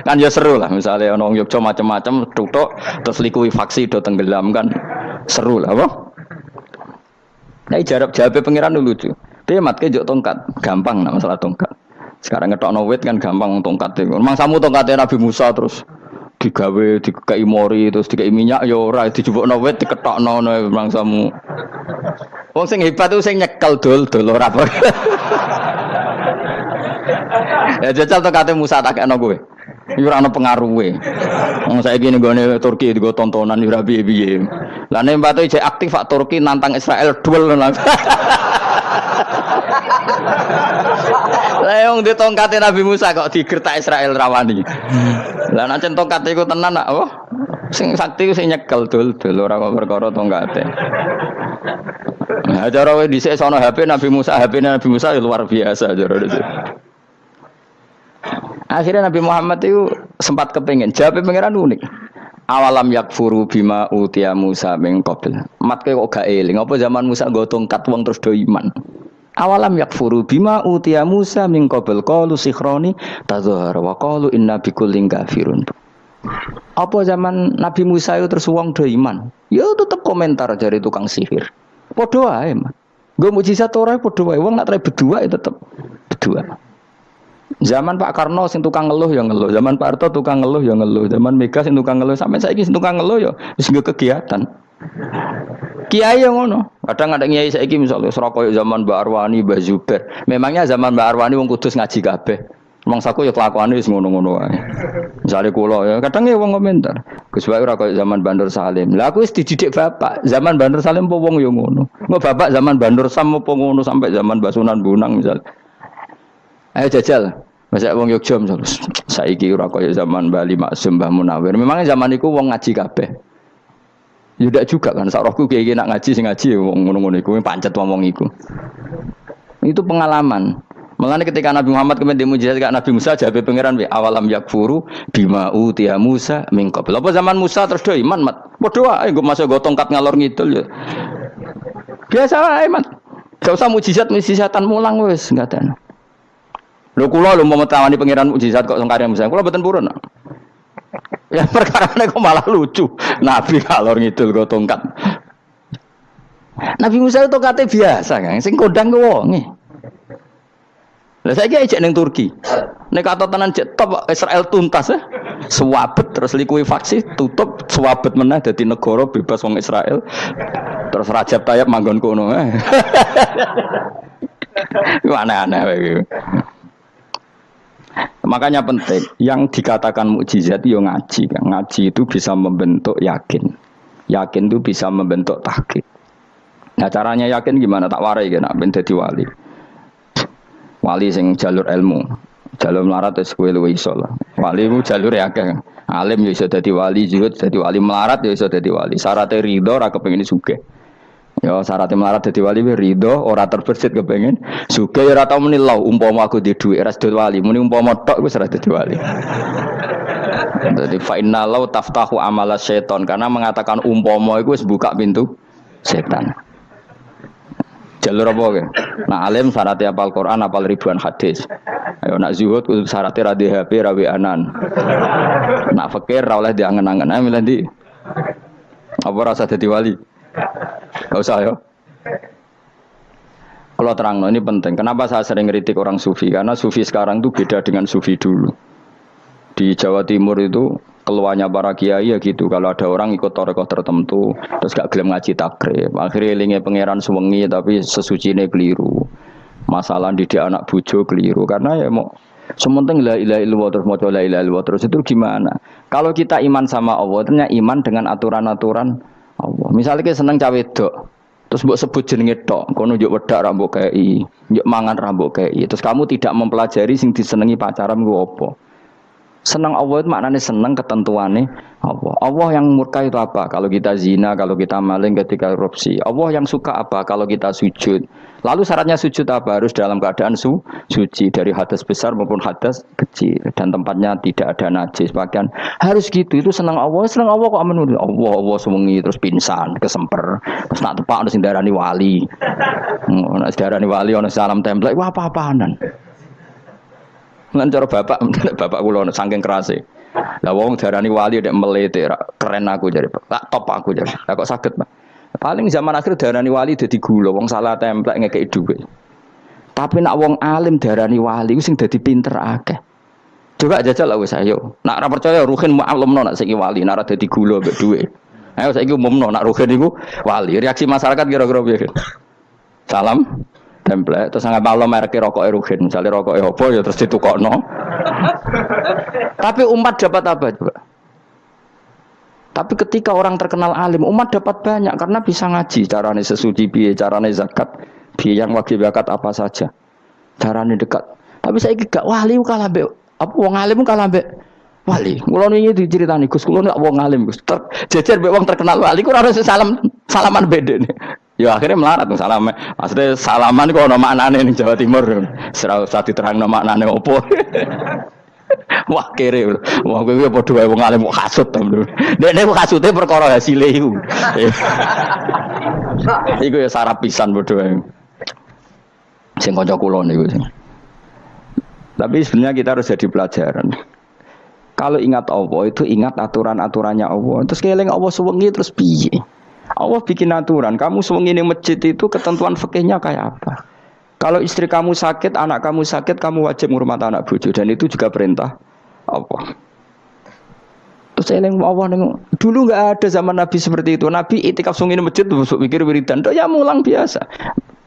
Kan ya seru lah, misalnya ono Yogyo macam-macam, tutuk terus likui faksi do tenggelam kan, seru lah, wah. Nah jawab pengiran dulu lucu. Dia matke jok tongkat, gampang nah masalah tongkat. Sekarang ngetokno wit kan gampang tongkat itu. Memang samu tongkatnya Nabi Musa terus digawe dikai mori terus dikai minyak ya ora dijupukno wit diketokno memang samu. Wong sing hebat itu sing nyekel dol ora apa. Ya jajal tongkate Musa tak kena kowe. Iki ora ana pengaruhe. Wong saiki ning gone Turki digo tontonan ora piye-piye. Lah nek mbate jek aktif Pak Turki nantang Israel duel langsung. Lah wong di tongkate Nabi Musa kok digertak Israel rawani. Lah nek tongkate iku tenan nak oh sing sakti sing nyekel dul ora kok perkara tongkate. Nah cara wae dhisik sono HP Nabi Musa, HP-ne Nabi Musa luar biasa cara dhisik. Akhirnya Nabi Muhammad itu sempat kepengin jawab pangeran unik. Awalam yakfuru bima utiya Musa min qabl. Matke kok gak eling apa zaman Musa nggo tongkat wong terus do iman. Awalam yakfuru bima utiya Musa min qabl qalu sikhroni tadzahara wa qalu inna bikullin kafirun. Apa zaman Nabi Musa itu terus wong do iman? Ya tetep komentar dari tukang sihir. Padha wae, Mas. Nggo mukjizat ora padha wae wong nak trai berdua ya tetep berdua. Zaman Pak Karno sing tukang ngeluh ya ngeluh, zaman Pak Harto tukang ngeluh ya ngeluh, zaman Mega sing tukang ngeluh, sampai saiki sing tukang ngeluh ya wis nggo kegiatan. Kiai yang ngono. Kadang ada kiai saiki misalnya Surabaya zaman Mbak Arwani, Mbak Zubair. Memangnya zaman Mbak Arwani wong Kudus ngaji kabeh. Mangsaku ya kelakuane wis ngono-ngono wae. Misale kula ya kadang ya wong komentar. Gus wae ora koyo zaman Bandur Salim. Lah aku wis dididik bapak. Zaman Bandur Salim apa wong ya ngono. Engko bapak zaman Bandur Sam apa ngono sampai zaman Mbak Sunan Bonang misal. Ayo jajal. Masa wong Yogya misal. Saiki ora koyo zaman Bali Maksum Mbah Munawir. Memangnya zaman iku wong ngaji kabeh. Ya ndak juga kan sak rohku kiai nak ngaji sing ngaji wong ngono-ngono iku pancet wong iku. Itu pengalaman. Mulane ketika Nabi Muhammad kemudian mujizat Nabi Musa jabe pangeran we awalam yakfuru bima utiya Musa min qabl. Apa zaman Musa terus do iman mat. Padha wae nggo masuk go tongkat ngalor ngidul ya. Biasa wae mat. Gak usah mujizat-mujizatan mulang wis enggak ada. Lho kula lho mau tawani pangeran mukjizat kok sengkare misalnya kula mboten purun. Ya perkara kok malah lucu. Nabi kalor ngidul kok tongkat. Nabi Musa itu tongkatnya biasa kan, sing kodang ku wonge. Lah saiki ejek ning Turki. Nek kata tenan jek top Israel tuntas ya. Suwabet terus likuifaksi tutup suwabet meneh dadi negara bebas wong Israel. Terus Rajab Tayyip manggon kono. Aneh-aneh iki. Makanya penting yang dikatakan mukjizat yo ngaji kan. Ngaji itu bisa membentuk yakin. Yakin itu bisa membentuk tahqiq. Nah caranya yakin gimana? Tak warai kan ben dadi wali. Wali sing jalur ilmu. Jalur melarat wis kowe luwih iso lah. Wali ku jalur akeh. Alim yo iso dadi wali, zuhud dadi wali, melarat yo iso dadi wali. Syaratnya ridho ora kepengin sugih. Ya syaratnya melarat dadi wali ridho ora terbersit kepengin sugih ora tau muni lho umpama aku di dhuwit ora dadi wali muni umpama tok wis ora dadi wali. Jadi fa inna law taftahu amala syaiton karena mengatakan umpama iku wis buka pintu setan. Jalur apa ke? Nah alim syaratnya hafal Quran hafal ribuan hadis. Ayo nak zuhud kudu syaratnya ra di HP ra anan. Nak fakir ra oleh diangen-angen ae milih ndi. Apa rasa dadi wali? Gak usah ya. Kalau terang, ini penting. Kenapa saya sering kritik orang sufi? Karena sufi sekarang itu beda dengan sufi dulu. Di Jawa Timur itu keluarnya para kiai ya gitu. Kalau ada orang ikut torekoh tertentu, terus gak gelem ngaji takrib. Akhirnya elinge pangeran suwengi tapi sesucine keliru. Masalah didik anak bojo keliru. Karena ya mau sementing la ilaha illallah terus maca la ilaha illallah terus itu gimana? Kalau kita iman sama Allah, ternyata iman dengan aturan-aturan Allah. Misalnya kita seneng cawe wedok, terus mbok sebut jenenge tok, kono njuk wedak ra mbok kei, njuk mangan ra mbok kei. Terus kamu tidak mempelajari sing disenengi pacaran ku apa? Senang Allah itu maknanya senang ketentuannya Allah. Allah yang murka itu apa? Kalau kita zina, kalau kita maling, ketika korupsi. Allah yang suka apa? Kalau kita sujud. Lalu syaratnya sujud apa? Harus dalam keadaan suci dari hadas besar maupun hadas kecil dan tempatnya tidak ada najis. Bahkan harus gitu. Itu senang Allah kok menurut Allah sewengi terus pingsan, kesemper. Terus nak tepak harus darani wali. Nak darani wali ono salam template. Wah apa-apaanan. Lan cara bapak kula saking kerase. Lah wong darani wali nek melete keren aku jare. Tak top aku jare. Lah kok saged, Pak? Paling zaman akhir darani wali dadi gula, wong salah templek ngekeki dhuwit. Tapi nak wong alim darani wali sing dadi pinter akeh. Coba jajal lah wis ayo. Nak ora percaya ruhin maklumno nak saiki wali, nak ora dadi gula mbek dhuwit. Ayo saiki umumno nak ruhin iku wali. Reaksi masyarakat kira-kira piye? Salam template terus nggak malu merek rokok eruhin misalnya rokok apa ya terus ditukokno. Tapi umat dapat apa juga? Tapi ketika orang terkenal alim umat dapat banyak karena bisa ngaji carane sesuci piye, carane zakat piye, yang wajib zakat apa saja, carane dekat. Tapi saya gak wali kalah mbek apa wong alim kalah mbek wali. Kula niki diceritani Gus, kula nek wong alim Gus jejer mbek wong terkenal wali kok ora salaman beda nih. Ya akhirnya melarat tuh salam. Maksudnya salaman kok ono maknane ning Jawa Timur. Ora usah diterangno maknane opo. Wah kere. Wah kowe padha wae wong alim kok hasud to. Nek hasude perkara hasile iku. Iku ya sarap pisan padha wae. Sing kanca kula niku. Tapi sebenarnya kita harus jadi pelajaran. Kalau ingat Allah itu ingat aturan-aturannya Allah. Terus keling Allah suwengi terus piye? Allah bikin aturan, kamu sewengi ning masjid itu ketentuan fikihnya kayak apa? Kalau istri kamu sakit, anak kamu sakit, kamu wajib ngurmat anak bojo dan itu juga perintah Allah. Terus eling Allah dulu enggak ada zaman Nabi seperti itu. Nabi itikaf sewengi ning masjid terus pikir wiridan, tok ya mulang biasa.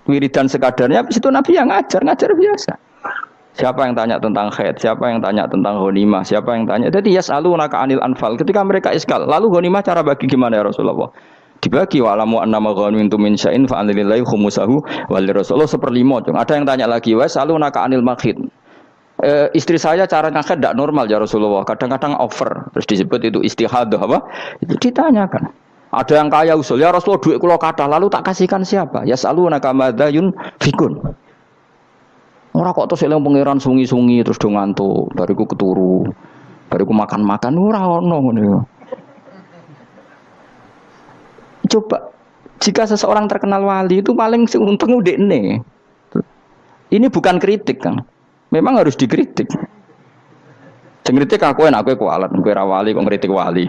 Wiridan sekadarnya habis itu Nabi yang ngajar biasa. Siapa yang tanya tentang haid, siapa yang tanya tentang ghanimah, siapa yang tanya. Jadi yas'alunaka 'anil anfal. Ketika mereka iskal, lalu ghanimah cara bagi gimana ya Rasulullah? Dibagi wa'lamu annama ghanimtum min syai'in fa lillahi khumusahu wa lirrasul 1/5. Ada yang tanya lagi, wa salunaka 'anil makhid. Istri saya cara ngakad tidak normal ya Rasulullah. Kadang-kadang over. Terus disebut itu istihadah apa? Itu ditanyakan. Ada yang kaya usul, ya Rasulullah duit kula kathah lalu tak kasihkan siapa? Ya salunaka madza yunfikun. Ora kok terus eling pangeran sungi-sungi terus do ngantuk, bariku keturu. Bariku makan-makan ora ono ngono. Coba jika seseorang terkenal wali itu paling untung udekne. Ini bukan kritik, Kang. Memang harus dikritik. Sing kritik aku enak, aku kualat, kowe ra wali kok ngritik wali.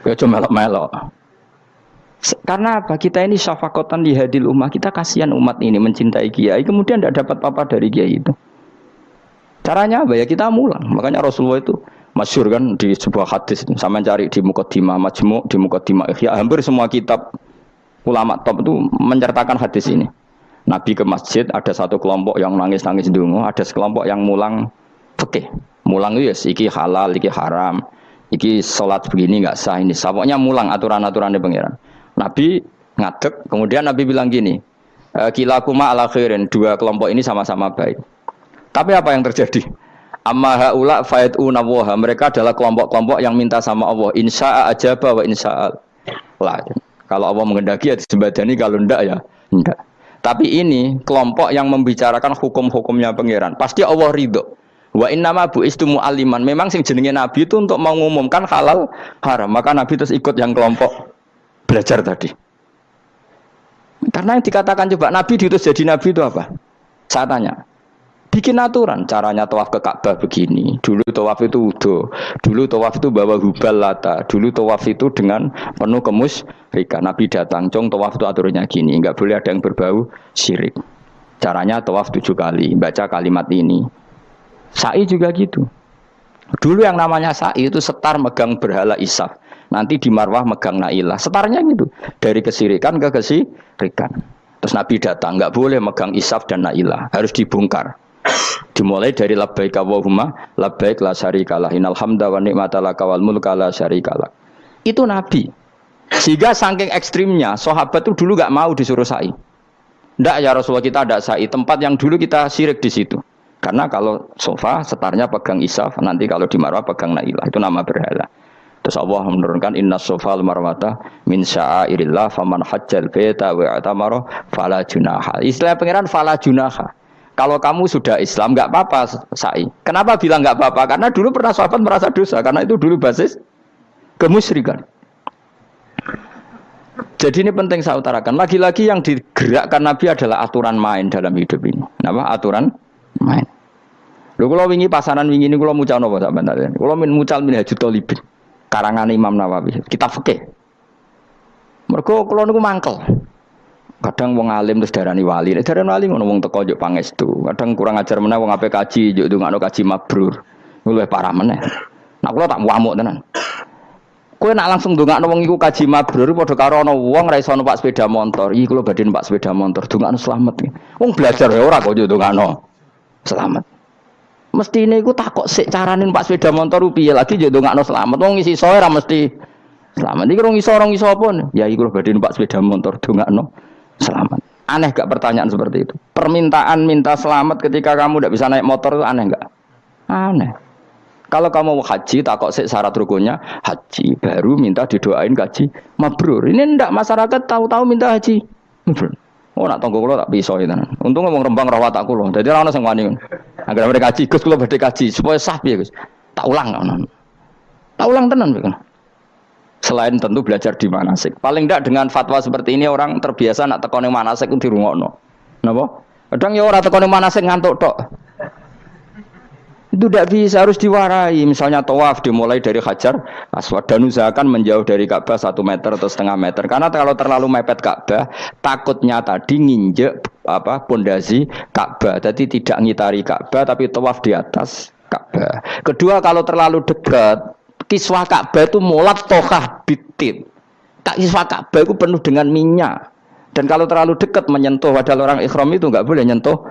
Kowe cuma melok-melok. Karena apa? Kita ini syafaqatan di hadil ummah, kita kasihan umat ini mencintai kiai, kemudian tidak dapat apa-apa dari kiai itu. Caranya apa ya? Kita mulang. Makanya Rasulullah itu masyhur kan di sebuah hadis itu. Sama cari di Muqaddimah Majmu', di Muqaddimah Ihya, hampir semua kitab ulama top itu menceritakan hadis ini. Nabi ke masjid, ada satu kelompok yang nangis-nangis ndonga, ada sekelompok yang mulang fikih. Mulang itu ya, iki halal, iki haram, iki sholat begini nggak sah, ini sah. Pokoknya mulang aturan-aturannya pangeran. Nabi ngadeg, kemudian Nabi bilang gini, kilakuma ala khairin, dua kelompok ini sama-sama baik. Tapi apa yang terjadi? Amma haula fa'iduna waha, mereka adalah kelompok-kelompok yang minta sama Allah, insya'a ajaba wa insya'a la. Kalau Allah menghendaki ya disembadani, kalau enggak ya enggak. Tapi ini kelompok yang membicarakan hukum-hukumnya pangeran. Pasti Allah ridho. Wa innama bu'istu mu'alliman. Memang sing jenenge Nabi itu untuk mengumumkan halal haram. Maka Nabi terus ikut yang kelompok belajar tadi. Karena yang dikatakan coba Nabi diutus jadi Nabi itu apa? Saya tanya. Bikin aturan. Caranya tawaf ke Ka'bah begini. Dulu tawaf itu wudu. Dulu tawaf itu bawa hubal lata. Dulu tawaf itu dengan penuh kemusyrikan. Nabi datang. Cong tawaf itu aturannya gini. Enggak boleh ada yang berbau syirik. Caranya tawaf 7 kali. Baca kalimat ini. Sa'i juga gitu. Dulu yang namanya sa'i itu setar megang berhala Isaf. Nanti di Marwah megang Nailah. Setarnya gitu. Dari kesirikan ke kesirikan. Terus Nabi datang. Enggak boleh megang Isaf dan Nailah. Harus dibongkar. Dimulai dari labbaik Allahumma labbaik la syarikalah innal hamda wa ni'mata laka wal mulka la syarikalah. Itu Nabi. Sehingga saking ekstrimnya sahabat itu dulu enggak mau disuruh sa'i. Enggak ya Rasulullah, kita ada sa'i. Tempat yang dulu kita syirik di situ. Karena kalau sofa setarnya pegang Isaf, nanti kalau di Marwah pegang Nailah, itu nama berhala. Terus Allah menurunkan inna sofal marwata min sya'airillah faman hajjal baita wa atamara fala junaha. Istilah pangeran fala junaha. Kalau kamu sudah Islam enggak apa-apa sa'i. Kenapa bilang enggak apa-apa? Karena dulu pernah sahabat merasa dosa, karena itu dulu basis kemusyrikan. Jadi ini penting saya utarakan. Lagi-lagi yang digerakkan Nabi adalah aturan main dalam hidup ini. Kenapa? Aturan main. Lho kula wingi pasaran wingi niku kula mucal napa sampean tadi. Kula mucal Minhajul Thalibin. Karangan Imam Nawawi. Kitab fikih. Mergo kula niku mangkel. Kadang wong alim terus darani wali. Nek darani wali ngono wong teko njuk pangestu. Kadang kurang ajar meneh wong ape kaji njuk ndongakno kaji mabrur. Luwih parah meneh. Nah kula tak ngamuk tenan. Kowe nak langsung ndongakno wong iku kaji mabrur padha karo ana wong ra iso numpak sepeda motor. Iki kula badhe numpak sepeda motor, ndongakno slamet. Wong belajar ya ora kok njuk ndongakno selamat. Mesti ini aku takut sik carane numpak sepeda motor piye lagi njuk ndongakno selamat. Wong isi soe ra mesti selamat. Iki rong iso apa? Ya iku lho badhe numpak sepeda motor ndongakno selamat. Aneh gak pertanyaan seperti itu? Permintaan minta selamat ketika kamu tidak bisa naik motor itu aneh gak? Aneh. Kalau kamu mau haji, takut syarat rukunnya haji, baru minta didoain haji mabrur. Ini ndak masyarakat tahu-tahu minta haji mabrur. Oh nak tonggo kula tak pisau itu. Untung ngomong Rembang rawat aku loh. Jadi orang sing wani. Agar mereka haji, Gus kula badhe haji supaya sah piye Gus. Tak ulang ngono. Tak ulang tenan kan. Selain tentu belajar di manasik. Paling ndak dengan fatwa seperti ini orang terbiasa nak tekone manasik ku dirungokno. Napa? Kadang ya ora tekone manasik ngantuk tok. Itu tidak bisa, harus diwarai. Misalnya tawaf dimulai dari Hajar Aswad dan usahakan menjauh dari Ka'bah 1 meter atau setengah meter. Karena kalau terlalu mepet Ka'bah, takutnya tadi nginjek pondasi Ka'bah. Jadi tidak ngitari Ka'bah tapi tawaf di atas Ka'bah. Kedua, kalau terlalu dekat, kiswah Ka'bah itu mulat tokah bitit. Kiswah Ka'bah itu penuh dengan minyak. Dan kalau terlalu dekat menyentuh, padahal orang ikhram itu enggak boleh nyentuh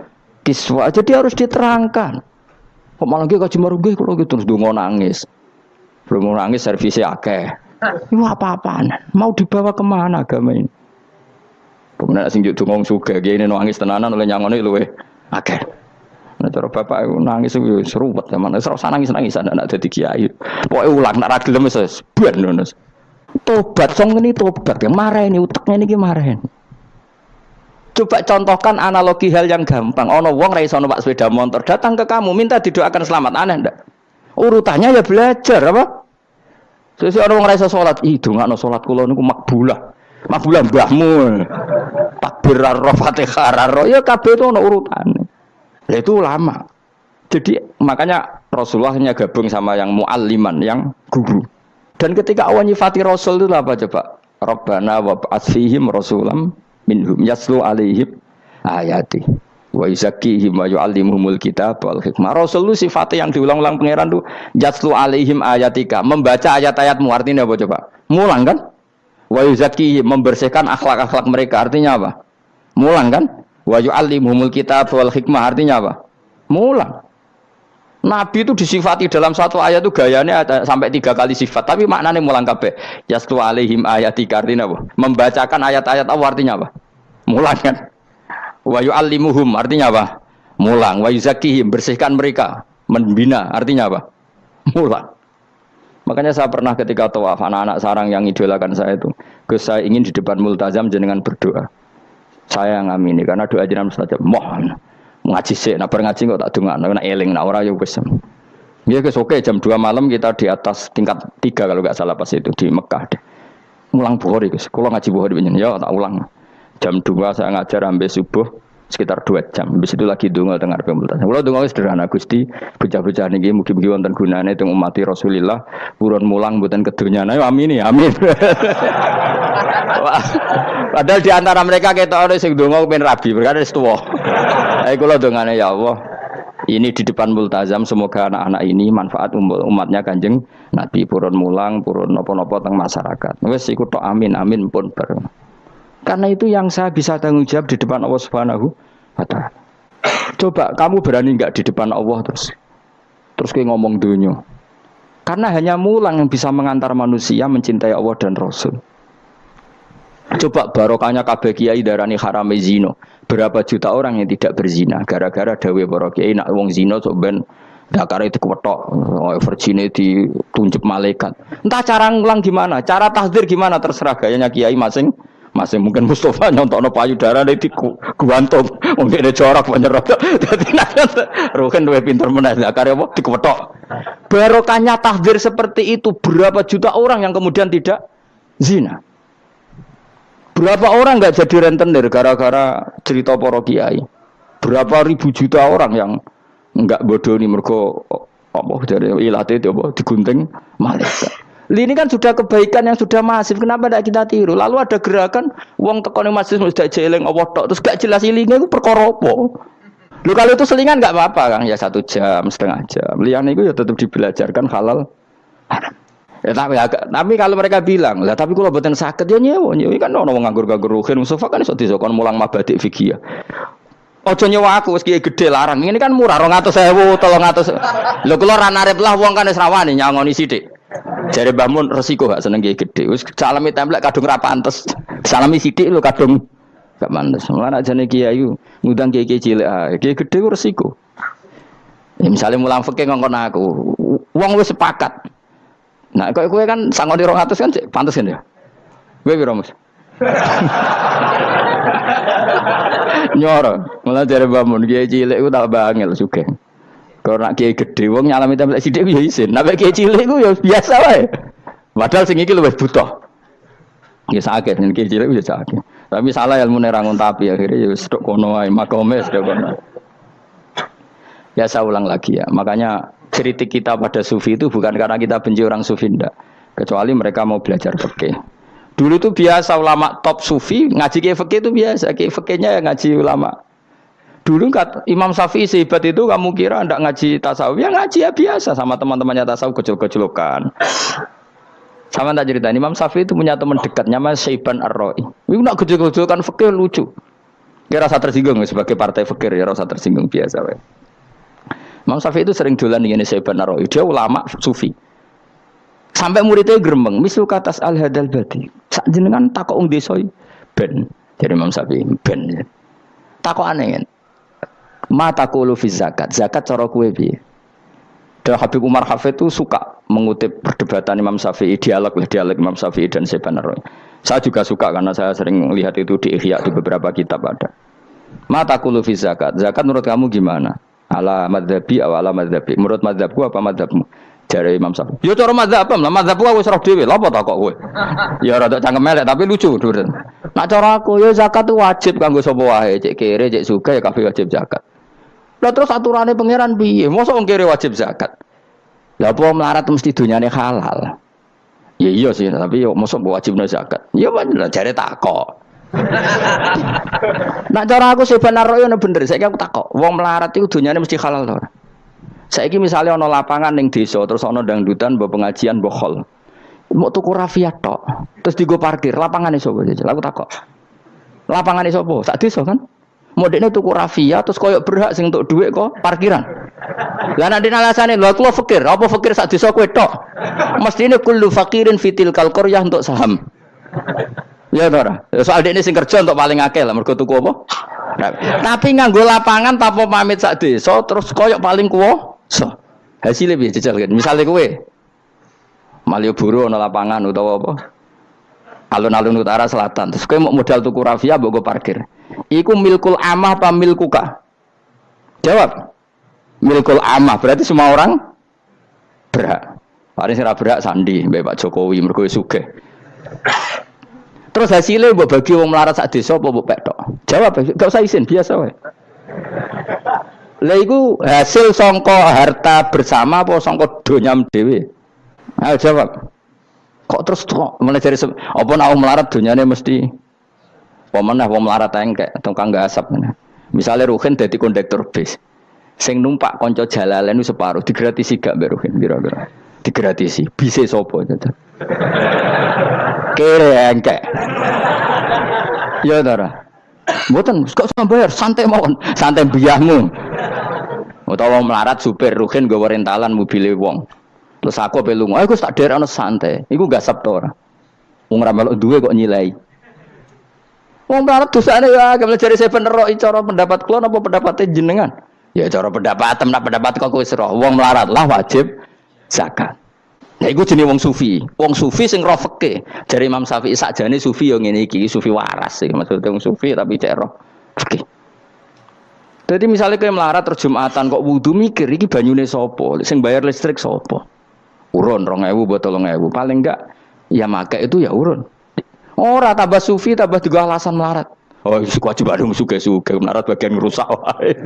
kiswah. Jadi harus diterangkan. Kok malah kaji marungge kalau gitu terus dongo nangis. Belum nangis servisnya akeh. Itu apa-apaan? Mau dibawa kemana agama ini? Kemudian sing juk dongo sugih gene nangis tenanan oleh nyangone luwe akeh. Nek cara bapak nangis yo seruwet zaman. Wis ora nangis-nangis anak dadi kiai. Pokoke ulang nek ra gelem wis ben ngono. Tobat song ini tobat ya mareni uteknya niki mareni. Coba contohkan analogi hal yang gampang. Ono wong ra iso numpak sepeda motor datang ke kamu minta didoakan selamat, aneh ndak? Urutannya ya belajar apa? Sesuk ono wong ra iso salat, ih dongakno salat kula niku makbulah. Makbulah mbahmu. Takbir ro Fatihah ro ya kabeh itu ono urutane. Lah itu ulama. Jadi makanya Rasulullah hanya gabung sama yang mualliman, yang guru. Dan ketika Allah nyifati Rasul itu apa coba? Rabbana wa ba'ats fihim rasulam minhum yaslu alaihim ayati wa yuzakkihim wa yu'allimuhumul kitab wal hikmah. Rasul itu sifatnya yang diulang-ulang pangeran tuh yaslu alaihim ayatika, membaca ayat-ayatmu, artinya apa coba? Mulang kan? Wa yuzakkihim, membersihkan akhlak-akhlak mereka, artinya apa? Mulang kan? Wa yu'allimuhumul kitab wal hikmah, artinya apa? Mulang. Nabi itu disifati dalam satu ayat itu gayanya ada sampai 3 kali sifat, tapi maknanya mulang kabeh. Yaslu alaihim ayatika, artinya apa? Membacakan ayat-ayat Allah, artinya apa? Mulang kan? Wa yu'allimuhum, artinya apa? Mulang. Wa yuzakkihim, bersihkan mereka, membina, artinya apa? Mulang. Makanya saya pernah ketika tawaf, anak-anak sarang yang idolakan saya itu, saya ingin di depan multazam jenengan berdoa. Saya yang ngamini karena doa jenengan saja mohon. Ngaji sih, nak ngaji kok tak dengar, nak eling, nak ora yo wis. Ya guys, oke, jam 2 malam kita di atas tingkat 3 kalau nggak salah pas itu di Mekah deh. Mulang Bukhari guys, kalau ngaji Bukhari begini, ya tak ulang. Jam 2 saya ngajar sampai subuh sekitar 2 jam. Habis itu lagi donga dengar pemultasan. Kalau donga sederhana Gusti, bocah-bocah niki mugi-mugi wonten gunane teng umat Rasulillah, purun mulang mboten kedunyane. Amin ya, amin. Padahal di antara mereka kita ada sing donga pengen rabi, berkata wis tuwa. Ayo kula dongane ya Allah. Ini di depan multazam semoga anak-anak ini manfaat umatnya Kanjeng Nabi, purun mulang, purun napa-napa teng masyarakat. Wis iku tok amin amin pun bareng. Karena itu yang saya bisa tanggung jawab di depan Allah Subhanahu wa taala. Coba kamu berani enggak di depan Allah terus kayak ngomong dunia. Karena hanya mulang yang bisa mengantar manusia mencintai Allah dan Rasul. Coba barokahnya kabeh kiai darani harame zina. Berapa juta orang yang tidak berzina gara-gara dawe para kiai nak wong zina sok ben dakare dikwetok, virgine ditunjuk malaikat. Entah cara ngulang gimana, cara tahdzir gimana terserah gayanya kiai masing mungkin Mustafa nyontokno payudara nek diguantung wong dene jorok penyerot. Dadi nek roken duwe pinter meneh dakare apa dikwetok. Barokahnya tahdzir seperti itu berapa juta orang yang kemudian tidak zina. Berapa orang enggak jadi rentenir gara-gara cerita para kiai? Berapa ribu juta orang yang enggak bodoh nih mergo apa dari ilate itu apa digunting malaikat. Ini kan sudah kebaikan yang sudah masif. Kenapa tidak kita tiru? Lalu ada gerakan wong tekone masjid sudah jeleng Allah tok terus gak jelas ilinge iku perkara apa? Lho kalau itu selingan enggak apa-apa Kang, ya 1 jam, setengah jam. Liyane iku ya tetap dibelajarkan halal haram. Ya, tapi kalau mereka bilang, lah tapi kalau buatan sakit ya nyewa kan orang nganggur-nganggur ruhin Mustafa kan iso disokon mulang mabadik fikih. Ojo nyewa aku wis kiye gede larang. Ini kan murah 200.000, 300. Lho kula ra narep lah wong kan wis rawani nyangoni sithik. Jare Mbah Mun resiko gak seneng kiye gede. Wis salami templek kadung ra pantes. Salami sithik lho kadung gak pantes. Mulane ajane kiai ayu ngundang kiai cilik ae. Kiai gede ku resiko. Ya misale mulang fikih ngongkon aku. Wong wis sepakat. Nah, kowe kan sangoni 200 kan pantes kan ya. Kowe piro, Mas? Nyoro, mulai dari bangun kiai cilik ku tak bangel sugih. Kalau nak kiai gede wong nyalami templek sithik ku ya isin. Nek kiai cilik ku ya biasa wae. Padahal sing iki luwih butuh. Ya sakit nek kiai cilik ku ya sakit. Tapi salah ilmune ra ngontapi akhirnya ya wis tok kono wae makome tok kono. Ya saya ulang lagi ya. Makanya kritik kita pada sufi itu bukan karena kita benci orang sufi enggak. Kecuali mereka mau belajar fikih. Dulu itu biasa ulama top sufi ngaji kiai fikih itu biasa. Kiai fikihnya ya ngaji ulama. Dulu kata Imam Syafi'i sehebat itu kamu kira enggak ngaji tasawuf? Ya ngaji ya biasa sama teman-temannya tasawuf kecil-kecilokan. Sama tak cerita Imam Syafi'i itu punya teman dekat namanya Syaiban Ar-Ra'i. Itu nak kecil-kecilokan fikih lucu. Kira rasa tersinggung sebagai partai fikih ya rasa tersinggung biasa wae. Imam Syafi'i itu sering dolan dengan Syaiban Ar-Ra'i. Dia ulama sufi. Sampai muridnya gremeng, misal katas al-hadal badi. Sak jenengan takok wong desa ben. Jadi Imam Syafi'i ben. Takok aneh kan. Ma taqulu fi zakat. Zakat cara kowe piye? Dan Habib Umar Hafid itu suka mengutip perdebatan Imam Syafi'i, dialog Imam Syafi'i dan Syaiban Ar-Ra'i. Saya juga suka karena saya sering lihat itu di Ihya di beberapa kitab ada. Ma taqulu fi zakat. Zakat menurut kamu gimana? Ala madzhabi atau ala madzhabi. Menurut madzhabku apa madzhabmu? Jare Imam Syafi'i. Ya cara madzhab lah, madzhabku aku wis roh dhewe. Lha apa tak kok kowe? Ya rada cangkem elek tapi lucu. Nak cara aku ya zakat itu wajib kanggo sapa wae, cek kere, cek sugih ya kabeh wajib zakat. Lah terus aturannya pangeran piye? Mosok wong kere wajib zakat. Lah apa melarat mesti dunyane halal. Ya iya sih, tapi yo mosok wajibna zakat. Ya bener jare takok. Nak cara aku sebenarnya royo bener, saiki aku takok. Wong melarat iku dunyane mesti halal to ora? Saiki misalnya ana lapangan ning desa terus ana dangdutan mbok pengajian mbok khol. Mau tuku rafia tok, terus digo parkir, lapangane sapa jajal? Aku takok. Lapangane sapa? Sak desa kan? Modene tuku rafia terus koyo berhak sing entuk dhuwit kok parkiran. Lah nek alasane lho aku fakir, apa fakir sak desa kowe tok? Mestine kullu fakirin fitil kal qaryah untuk saham. Ya ora. Soal dekne sing kerja untuk paling akeh lah mergo tuku apa? Tapi nganggo lapangan tanpa pamit sak desa terus koyo paling kuwasa. Hasilnya piye jajal kan? Misale kowe Malioboro ana lapangan utawa apa? Alun-alun utara selatan. Terus kowe mau modal tuku rafia mbok go parkir. Iku milkul amah apa milkuka? Jawab. Milkul amah berarti semua orang berhak. Paling sing ora berhak sandi mbek Pak Jokowi mergo sugih. Terus hasilnya mbok bagi wong melarat sak desa apa mbok pek tok? Jawab, gak usah izin, biasa wae. Lah iku hasil sangka harta bersama apa sangka donyam dhewe? Ayo jawab. Kok terus kok mulai dari apa nak wong melarat dunyane mesti pemenah wong melarat engkek tukang gasap. Misalnya Ruhin dadi kondektur bis. Sing numpak kanca jalalen itu separuh digratisi gak mbek Ruhin kira-kira. Digratisi. Bise sapa jajal. Kere engkek. Ya ora. Mboten kok sambayar santai mawon, santai biyahmu. Utawa melarat supir Ruhin nggawa rentalan mobile wong. Terus aku ape lunga, aku tak derekno santai. Iku gasap to ora. Wong ra melok duwe kok nyilai. Wong melarat dosane ya, gak jare seven roki cara pendapat kula napa pendapate jenengan? Ya cara pendapat nak pendapat kok wis roh. Wong melarat lah wajib zakat. Nah iku jenenge wong sufi. Wong sufi sing roh fikih. Jare Imam Syafi'i sakjane sufi yo ngene iki, sufi waras iki maksudnya wong sufi tapi cek roh fikih. Jadi misalnya kayak melarat terus Jumatan kok wudu mikir iki banyune sapa? Sing bayar listrik sapa? Urun 2.000 buat 3.000 paling enggak ya make itu ya urun. Ora tambah sufi tambah juga alasan melarat. Oh kewajiban suge-suge melarat bagian ngerusak wae.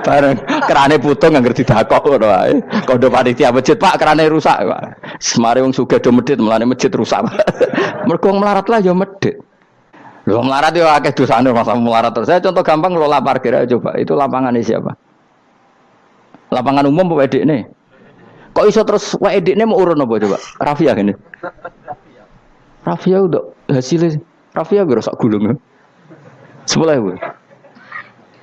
Bareng kerane putung nggak ngerti dakok ngono wae. Kondo panitia masjid Pak kerane rusak Pak. Semare wong sugih do medhit melane masjid rusak. Mergo melarat lah ya medhit. Lho melarat yo akeh dosane masa melarat terus. Saya contoh gampang ngelola parkir aja coba. Itu lapangannya siapa? Lapangan umum apa edekne? Kok iso terus wae edekne mau urun apa coba? Rafia gini. Rafia udah hasilnya Rafia gue rosak gulung. 10.000.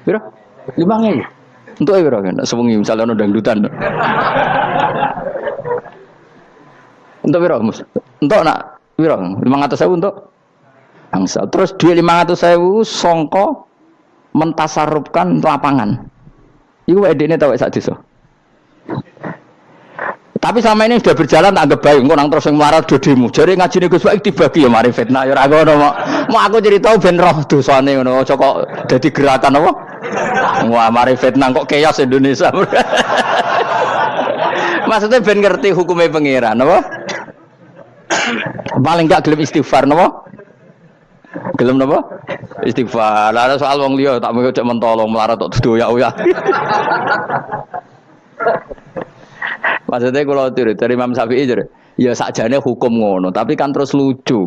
Pira? 5.000. Untuk pira kan? Sewengi misalnya ono dangdutan. Untuk pira, Mus? Untuk nak pira? 500.000 untuk angsal. Terus duit 500.000 songko mentasarrufkan lapangan. Iku edene tau sak desa. Tapi sama ini sudah berjalan tak anggap baik. Engko nang terus sing melarat do demo. Jare ngajine Gus Baik dibagi ya mari fitnah ya ora ngono mau aku cerita ben roh dosane ngono. Aja kok dadi gerakan apa? Wah mari fitnah kok chaos Indonesia. Maksudnya ben ngerti hukumnya pangeran apa? Paling enggak gelem istighfar napa? Gelem napa? Istighfar. Lah soal wong liya tak mengko cek mentolong melarat tok doyak-oyak. Maksudnya kalau turut dari Imam Syafi'i jadi, ya sakjane hukum ngono, tapi kan terus lucu.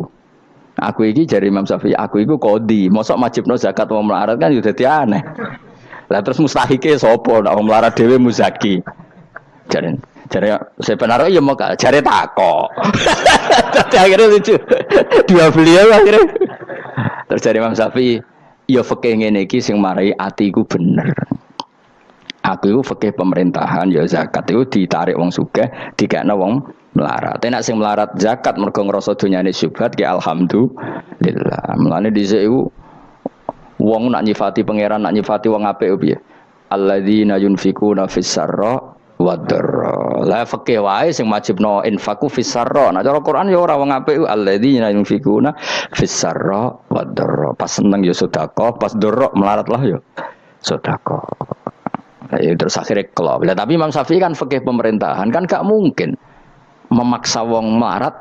Aku iki dari Imam Syafi'i, aku iku kodi, mosok majibno zakat wong melarat kan yo dadi aneh. Lah terus mustahike sapa nek wong melarat dhewe muzaki. Jare sebenarnya ya mau jare takok. Dadi akhirnya lucu. Dua beliau akhirnya. Terus dari Imam Syafi'i, ya fikih ngene iki sing marai atiku bener. Aku itu fikih pemerintahan ya zakat itu ditarik wong sugih dikekno wong melarat. Nek sing melarat zakat mergo ngrasa donyane syubhat ki alhamdulillah. Mulane dhisik iku wong nak nyifati pangeran nak nyifati wong apik piye? Alladzina yunfikuna fis sarra wad dharra. La fikih wae sing wajibno infaqu fis sarra. Nek cara Quran ya ora wong apik alladzina yunfikuna fis sarra wad dharra. Pas seneng ya sedekah, pas dharra melarat lah ya sedekah. Ya, terus akhirnya kelop. Tapi Imam Syafi'i kan fikih pemerintahan kan gak mungkin memaksa wong melarat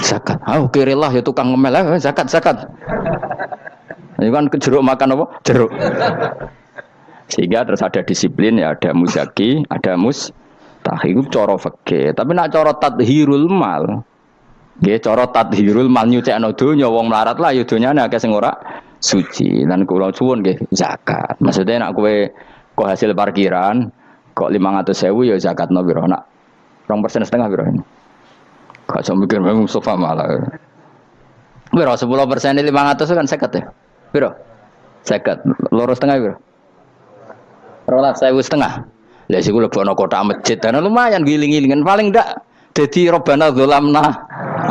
zakat. Kirilah ya tukang ngemel zakat. Ini kan jeruk makan apa? Jeruk. Sehingga terus ada disiplin ya, ada muzaki, ada mustahik itu cara fikih. Tapi nak cara tadhirul mal, nggih cara tadhirul mal nyucikno donya wong melarat lah ya donyane akeh sing ora suci. Lan kula suwun nggih zakat. Maksudnya nak kowe kok hasil parkiran kok 500.000 ya zakatno piro? Nak 2,5% piro ini? Kok iso mikir Mustafa malah. Piro 10% 500 kan 50 ya? Piro? 50. 2,5 piro? 2,500. Lah siku lebono kotak masjid dan lumayan giling-gilingan paling ndak dadi robana dzalamna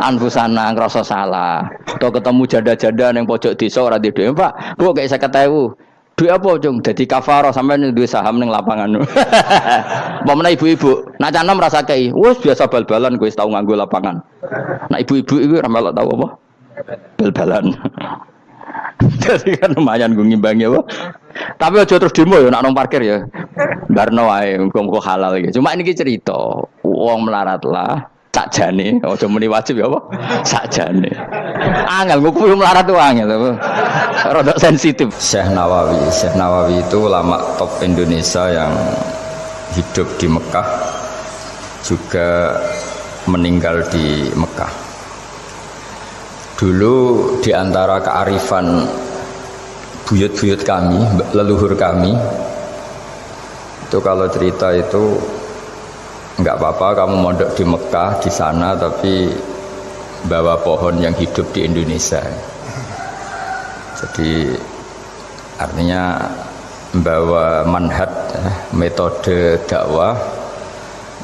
anfusana ngrasa salah. Atau ketemu janda-janda ning pojok desa ora di dhuwit, Pak. Bu kayak 50.000. Duit apa, Cung? Dadi kafarah sampean duwe saham ning lapangan. Pamane ibu-ibu, nak canom rasa kei. Wes biasa bal-balan kowe tau nganggo lapangan. Nak ibu-ibu iku ora melok tau apa? Bal-balan. Jadi kan lumayan gue ngimbangi apa. Tapi aja terus demo ya nak nang parkir ya. Barno wae muga-muga halal iki. Cuma ini cerita, wong melarat lah sakjane, aja muni wajib ya apa? Sakjane. Angel ngukur melarat tuh angel. Rada sensitif. Syekh Nawawi itu ulama top Indonesia yang hidup di Mekah juga meninggal di Mekah. Dulu di antara kearifan buyut-buyut kami, leluhur kami, itu kalau cerita itu enggak apa-apa kamu mondok di Mekah di sana tapi bawa pohon yang hidup di Indonesia. Jadi artinya membawa manhaj metode dakwah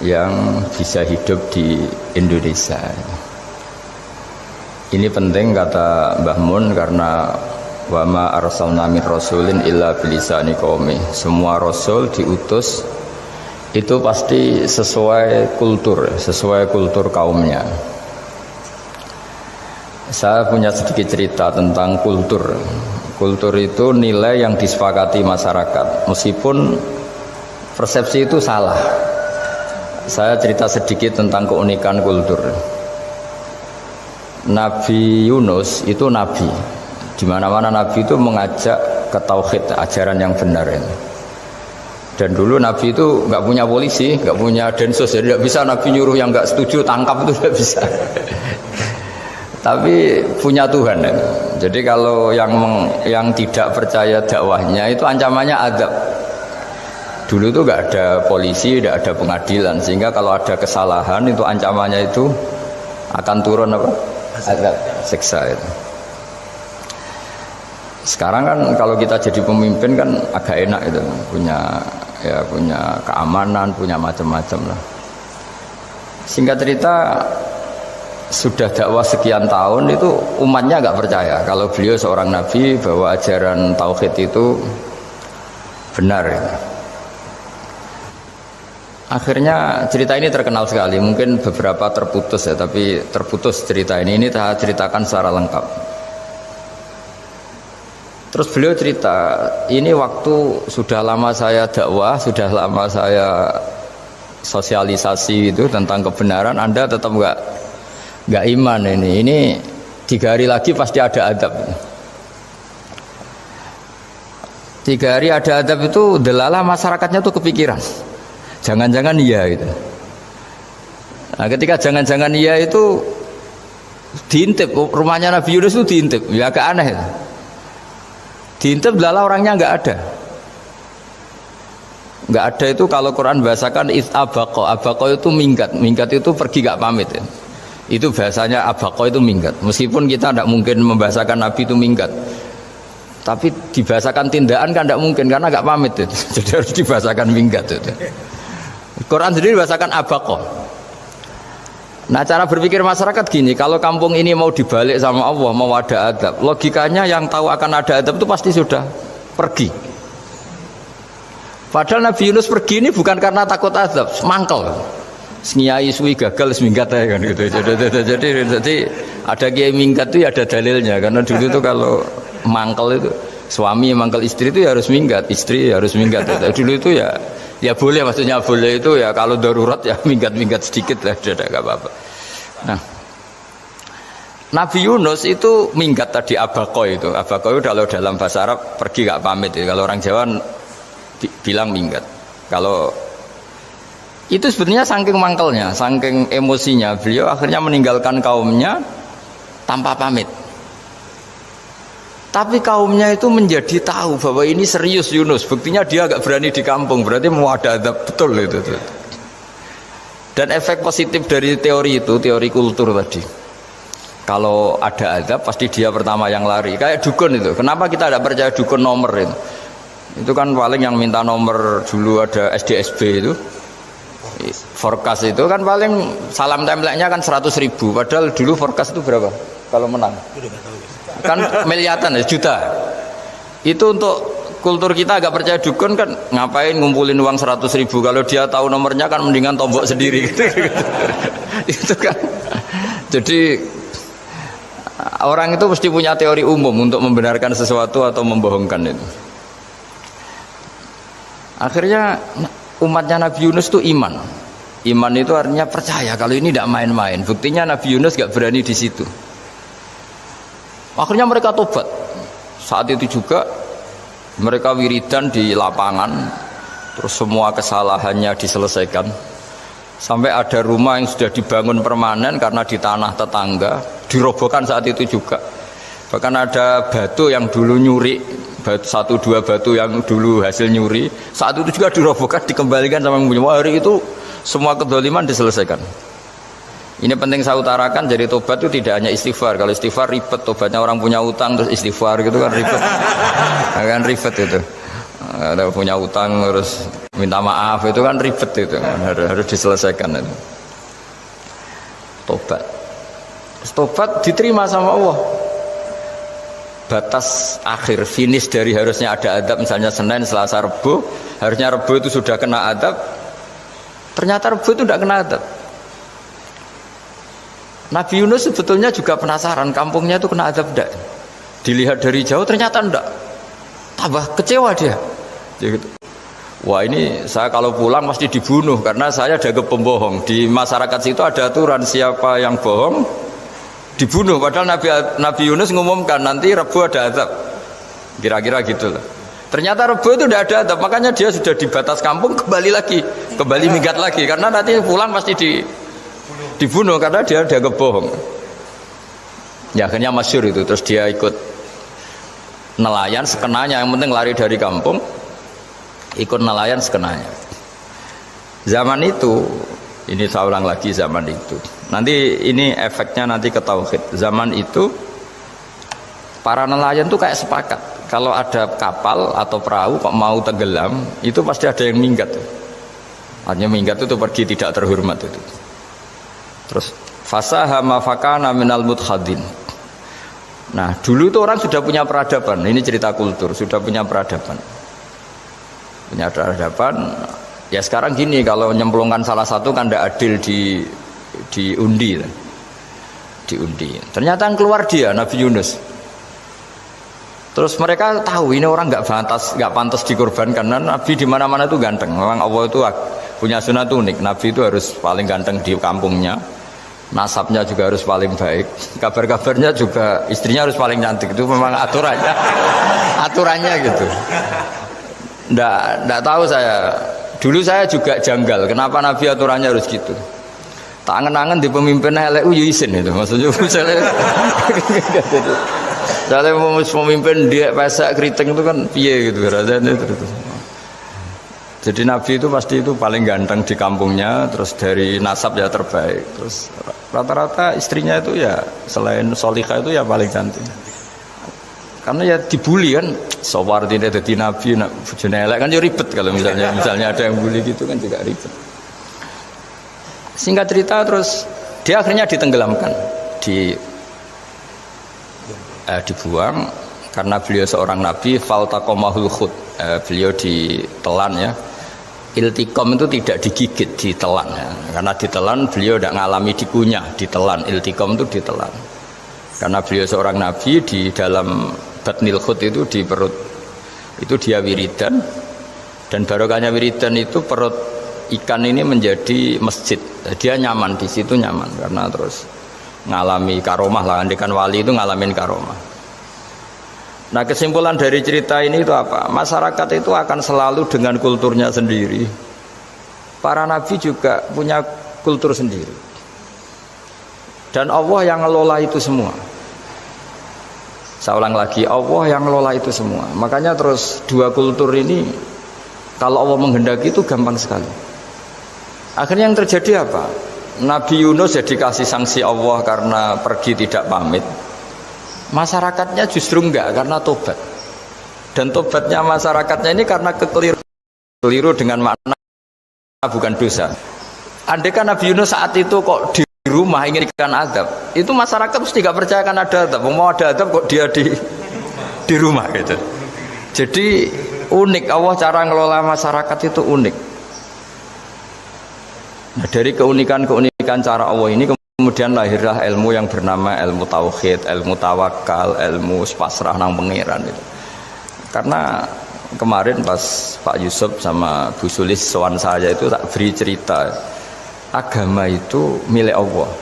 yang bisa hidup di Indonesia. Ini penting kata Mbah Mun karena wa ma arsalna min rasulin illa bilisani qaumi. Semua rasul diutus itu pasti sesuai kultur kaumnya. Saya punya sedikit cerita tentang kultur. Kultur itu nilai yang disepakati masyarakat, meskipun persepsi itu salah. Saya cerita sedikit tentang keunikan kultur. Nabi Yunus itu nabi. Di mana-mana nabi itu mengajak ke tauhid, ajaran yang benar ini. Dan dulu nabi itu nggak punya polisi, nggak punya densus, jadi tidak bisa nabi nyuruh yang nggak setuju tangkap, itu tidak bisa. Tapi punya Tuhan ya. Jadi kalau yang tidak percaya dakwahnya itu ancamannya azab. Dulu itu nggak ada polisi, tidak ada pengadilan, sehingga kalau ada kesalahan itu ancamannya itu akan turun apa? Azab, siksa itu. Sekarang kan kalau kita jadi pemimpin kan agak enak itu, punya keamanan, punya macam-macam lah. Singkat cerita, sudah dakwah sekian tahun itu umatnya nggak percaya kalau beliau seorang nabi bahwa ajaran tauhid itu benar. Akhirnya cerita ini terkenal sekali, mungkin beberapa terputus ya, tapi terputus cerita ini saya ceritakan secara lengkap. Terus beliau cerita, ini waktu sudah lama saya dakwah, sudah lama saya sosialisasi itu tentang kebenaran, Anda tetap nggak iman ini 3 hari lagi pasti ada adab. 3 hari ada adab itu delalah masyarakatnya tuh kepikiran. Jangan-jangan iya gitu. Nah, ketika jangan-jangan iya itu diintip, rumahnya Nabi Yunus itu diintip, ya agak aneh. Diintip delalah orangnya nggak ada itu kalau Quran bahasakan abaqo itu minggat itu pergi nggak pamit ya. Itu bahasanya abaqo itu minggat. Meskipun kita tidak mungkin membahasakan Nabi itu minggat, tapi dibahasakan tindakan kan tidak mungkin karena nggak pamit itu. Jadi harus dibahasakan minggat itu. Quran sendiri bahasakan abaqo. Nah, cara berpikir masyarakat gini, kalau kampung ini mau dibalik sama Allah, mau ada adab, logikanya yang tahu akan ada adab itu pasti sudah pergi. Padahal Nabi Yunus pergi ini bukan karena takut adab, mangkel. Senyai suwi gagal seminggat ya kan gitu. Jadi ada kiai minggat itu ya ada dalilnya, karena dulu itu kalau mangkel itu suami yang mangkel istri itu ya harus minggat, istri ya harus minggat. Dulu itu ya boleh, maksudnya boleh itu ya kalau darurat ya minggat sedikit lah, tidak apa-apa. Nah, Nabi Yunus itu minggat tadi abaqo itu kalau dalam bahasa Arab pergi gak pamit ya. Kalau orang Jawa bilang minggat. Kalau itu sebetulnya saking mangkelnya, saking emosinya, beliau akhirnya meninggalkan kaumnya tanpa pamit. Tapi kaumnya itu menjadi tahu bahwa ini serius Yunus. Buktinya dia agak berani di kampung, berarti mau ada adab betul itu. Dan efek positif dari teori itu, teori kultur tadi. Kalau ada azab pasti dia pertama yang lari. Kayak dukun itu. Kenapa kita tidak percaya dukun nomor itu? Itu kan paling yang minta nomor dulu ada SDSB itu. Forecast itu kan paling salam template-nya kan 100.000. Padahal dulu forecast itu berapa? Kalau menang. Kan miliaran ya, juta. Itu untuk kultur kita agak percaya dukun kan ngapain ngumpulin uang 100.000 kalau dia tahu nomornya kan mendingan tombok sendiri gitu. Itu kan. Jadi orang itu mesti punya teori umum untuk membenarkan sesuatu atau membohongkan itu. Akhirnya umatnya Nabi Yunus itu iman. Iman itu artinya percaya kalau ini tidak main-main. Buktinya Nabi Yunus gak berani di situ. Akhirnya mereka tobat. Saat itu juga mereka wiridan di lapangan. Terus semua kesalahannya diselesaikan. Sampai ada rumah yang sudah dibangun permanen karena di tanah tetangga dirobohkan saat itu juga. Bahkan ada batu yang dulu nyuri, satu dua batu yang dulu hasil nyuri, saat itu juga dirobohkan, dikembalikan sama yang punya. Hari itu semua kedoliman diselesaikan. Ini penting saya utarakan, jadi tobat itu tidak hanya istighfar. Kalau istighfar ribet, tobatnya orang punya utang terus istighfar gitu kan ribet. Kan ribet itu. Ada punya utang terus minta maaf itu kan ribet itu kan. Harus diselesaikan itu. Tobat diterima sama Allah. Batas akhir finish dari harusnya ada adab misalnya Senin, Selasa, Rebu, harusnya Rebu itu sudah kena adab, ternyata Rebu itu tidak kena adab. Nabi Yunus sebetulnya juga penasaran kampungnya itu kena adab tidak. Dilihat dari jauh ternyata tidak. Tambah kecewa dia. Gitu. Wah ini saya kalau pulang pasti dibunuh karena saya dianggap pembohong. Di masyarakat situ ada aturan siapa yang bohong dibunuh. Padahal Nabi Yunus ngumumkan nanti Rebu ada azab. Kira-kira gitu lah. Ternyata Rebu itu tidak ada azab. Makanya dia sudah di batas kampung kembali minggat lagi. Karena nanti pulang pasti dibunuh karena dia dianggap bohong. Ya akhirnya masyhur itu. Terus dia ikut nelayan sekenanya. Yang penting lari dari kampung. Ikut nelayan sekenanya. Zaman itu, ini saya ulang lagi zaman itu. Nanti ini efeknya nanti ke tauhid. Zaman itu para nelayan tuh kayak sepakat. Kalau ada kapal atau perahu kok mau tenggelam, itu pasti ada yang minggat. Artinya minggat itu pergi tidak terhormat itu. Terus fasahama fakana minal mudkhadin. Nah, dulu itu orang sudah punya peradaban. Ini cerita kultur, sudah punya peradaban. Punya peradaban. Ya sekarang gini, kalau nyemplungkan salah satu kan tidak adil diundi. Diundi. Ternyata yang keluar dia Nabi Yunus. Terus mereka tahu ini orang nggak pantas dikorbankan. Karena Nabi di mana-mana itu ganteng. Memang Allah itu punya sunat unik. Nabi itu harus paling ganteng di kampungnya. Nasabnya juga harus paling baik. Kabar-kabarnya juga istrinya harus paling cantik. Itu memang aturannya. Aturannya gitu. Nggak tahu saya. Dulu saya juga janggal. Kenapa Nabi aturannya harus gitu? Tak angen-angen di pemimpin elek isin itu. Maksudnya saya mau pemimpin dia pesek keriting itu kan piye gitu rasanya itu. Jadi Nabi itu pasti itu paling ganteng di kampungnya, terus dari nasab ya terbaik. Terus rata-rata istrinya itu ya selain Solikah itu ya paling cantik. Karena ya dibully kan, Sawardi jadi Nabi, bojone elek kan ya ribet kalau misalnya ada yang bully gitu kan juga ribet. Singkat cerita terus dia akhirnya ditenggelamkan, dibuang karena beliau seorang nabi. Faltaqamahul khut, beliau ditelan ya. Iltiqam itu tidak digigit, ditelan ya. Karena ditelan beliau tidak ngalami dikunyah, ditelan. Iltiqam itu ditelan. Karena beliau seorang nabi, di dalam batnil khut itu di perut itu dia wiridan, dan barokahnya wiridan itu perut ikan ini menjadi masjid. Dia nyaman di situ, nyaman karena terus ngalami karomah lah. Andikan wali itu ngalamin karomah. Nah kesimpulan dari cerita ini itu apa? Masyarakat itu akan selalu dengan kulturnya sendiri. Para nabi juga punya kultur sendiri. Dan Allah yang ngelola itu semua. Saya ulang lagi, Allah yang ngelola itu semua. Makanya terus dua kultur ini kalau Allah menghendaki itu gampang sekali. Akhirnya yang terjadi apa? Nabi Yunus jadi kasih sanksi Allah karena pergi tidak pamit. Masyarakatnya justru enggak karena tobat. Dan tobatnya masyarakatnya ini karena keliru dengan makna bukan dosa. Andai kan Nabi Yunus saat itu kok di rumah ingin ikan adab, itu masyarakat mesti tidak percaya kan ada adab. Mau ada adab kok dia di rumah gitu. Jadi unik, Allah cara ngelola masyarakat itu unik. Nah, dari keunikan cara Allah ini kemudian lahirlah ilmu yang bernama ilmu tauhid, ilmu tawakal, ilmu pasrah nang pangeran itu. Karena kemarin pas Pak Yusuf sama Bu Sulis sowan saya itu tak beri cerita, agama itu milik Allah.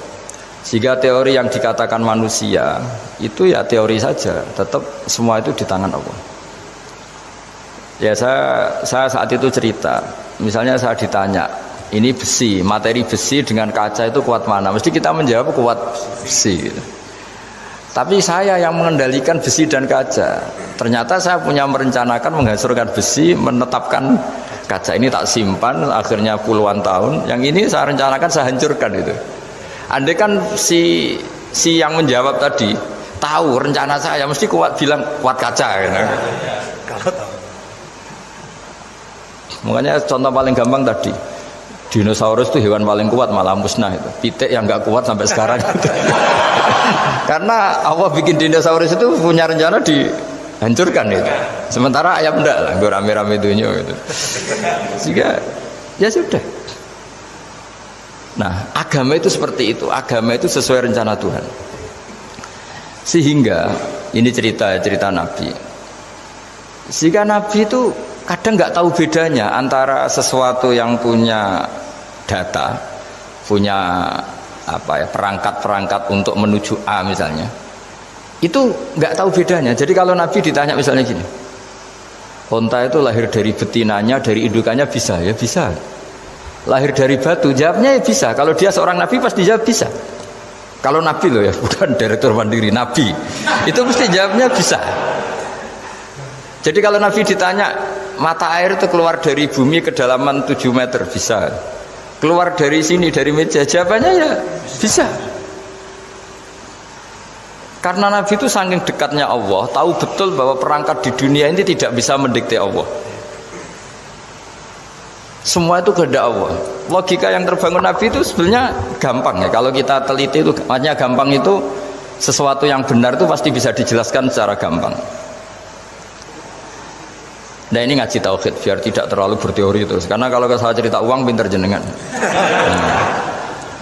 Sehingga teori yang dikatakan manusia itu ya teori saja, tetap semua itu di tangan Allah. Ya saya saat itu cerita, misalnya saya ditanya, ini besi, materi besi dengan kaca itu kuat mana? Mesti kita menjawab kuat besi gitu. Tapi saya yang mengendalikan besi dan kaca. Ternyata saya punya merencanakan menghancurkan besi, menetapkan kaca ini tak simpan, akhirnya puluhan tahun. Yang ini saya rencanakan saya hancurkan itu. Andai kan si yang menjawab tadi tahu rencana saya, mesti kuat bilang kuat kaca gitu. Kalau tahu. Makanya contoh paling gampang tadi, dinosaurus itu hewan paling kuat malah musnah itu. Pitik yang nggak kuat sampai sekarang itu. Karena Allah bikin dinosaurus itu punya rencana dihancurkan itu. Sementara ayam enggak lah, gue rame-rame dunia gitu. Sehingga ya sudah. Nah, agama itu seperti itu. Agama itu sesuai rencana Tuhan. Sehingga ini cerita Nabi. Sehingga Nabi itu kadang nggak tahu bedanya antara sesuatu yang punya data, punya perangkat-perangkat untuk menuju A misalnya, itu nggak tahu bedanya. Jadi kalau Nabi ditanya misalnya gini, onta itu lahir dari betinanya, dari indukannya bisa, ya bisa. Lahir dari batu, jawabnya ya bisa. Kalau dia seorang Nabi pasti jawab bisa. Kalau Nabi loh ya, bukan direktur mandiri, Nabi, itu mesti jawabnya bisa. Jadi kalau Nabi ditanya, mata air itu keluar dari bumi kedalaman 7 meter, bisa. Keluar dari sini, dari meja, jawabannya ya bisa. Karena Nabi itu saking dekatnya Allah, tahu betul bahwa perangkat di dunia ini tidak bisa mendikte Allah. Semua itu kehendak Allah. Logika yang terbangun Nabi itu sebenarnya gampang ya. Kalau kita teliti itu, makanya gampang itu sesuatu yang benar itu pasti bisa dijelaskan secara gampang. Nah ini ngaji tauhid biar tidak terlalu berteori terus. Karena kalau saya cerita uang pinter jenengan.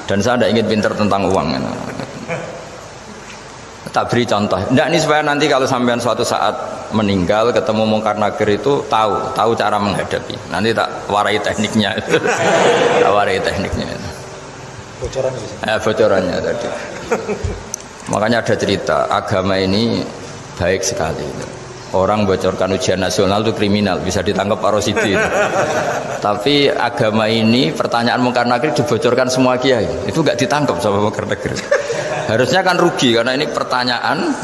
Dan saya tidak ingin pinter tentang uang. Tak beri contoh. Nah ini supaya nanti kalau sampean suatu saat meninggal ketemu Mungkar Nakir itu tahu cara menghadapi. Nanti tak warai tekniknya. Tak warai tekniknya. Bocorannya. Bocorannya tadi. Makanya ada cerita agama ini baik sekali. Orang bocorkan ujian nasional itu kriminal, bisa ditangkap Pak Rosidi. Tapi agama ini pertanyaan Mungkar Nakir dibocorkan semua kiai, itu nggak ditangkap sama Mungkar Nakir. Harusnya kan rugi karena ini pertanyaan,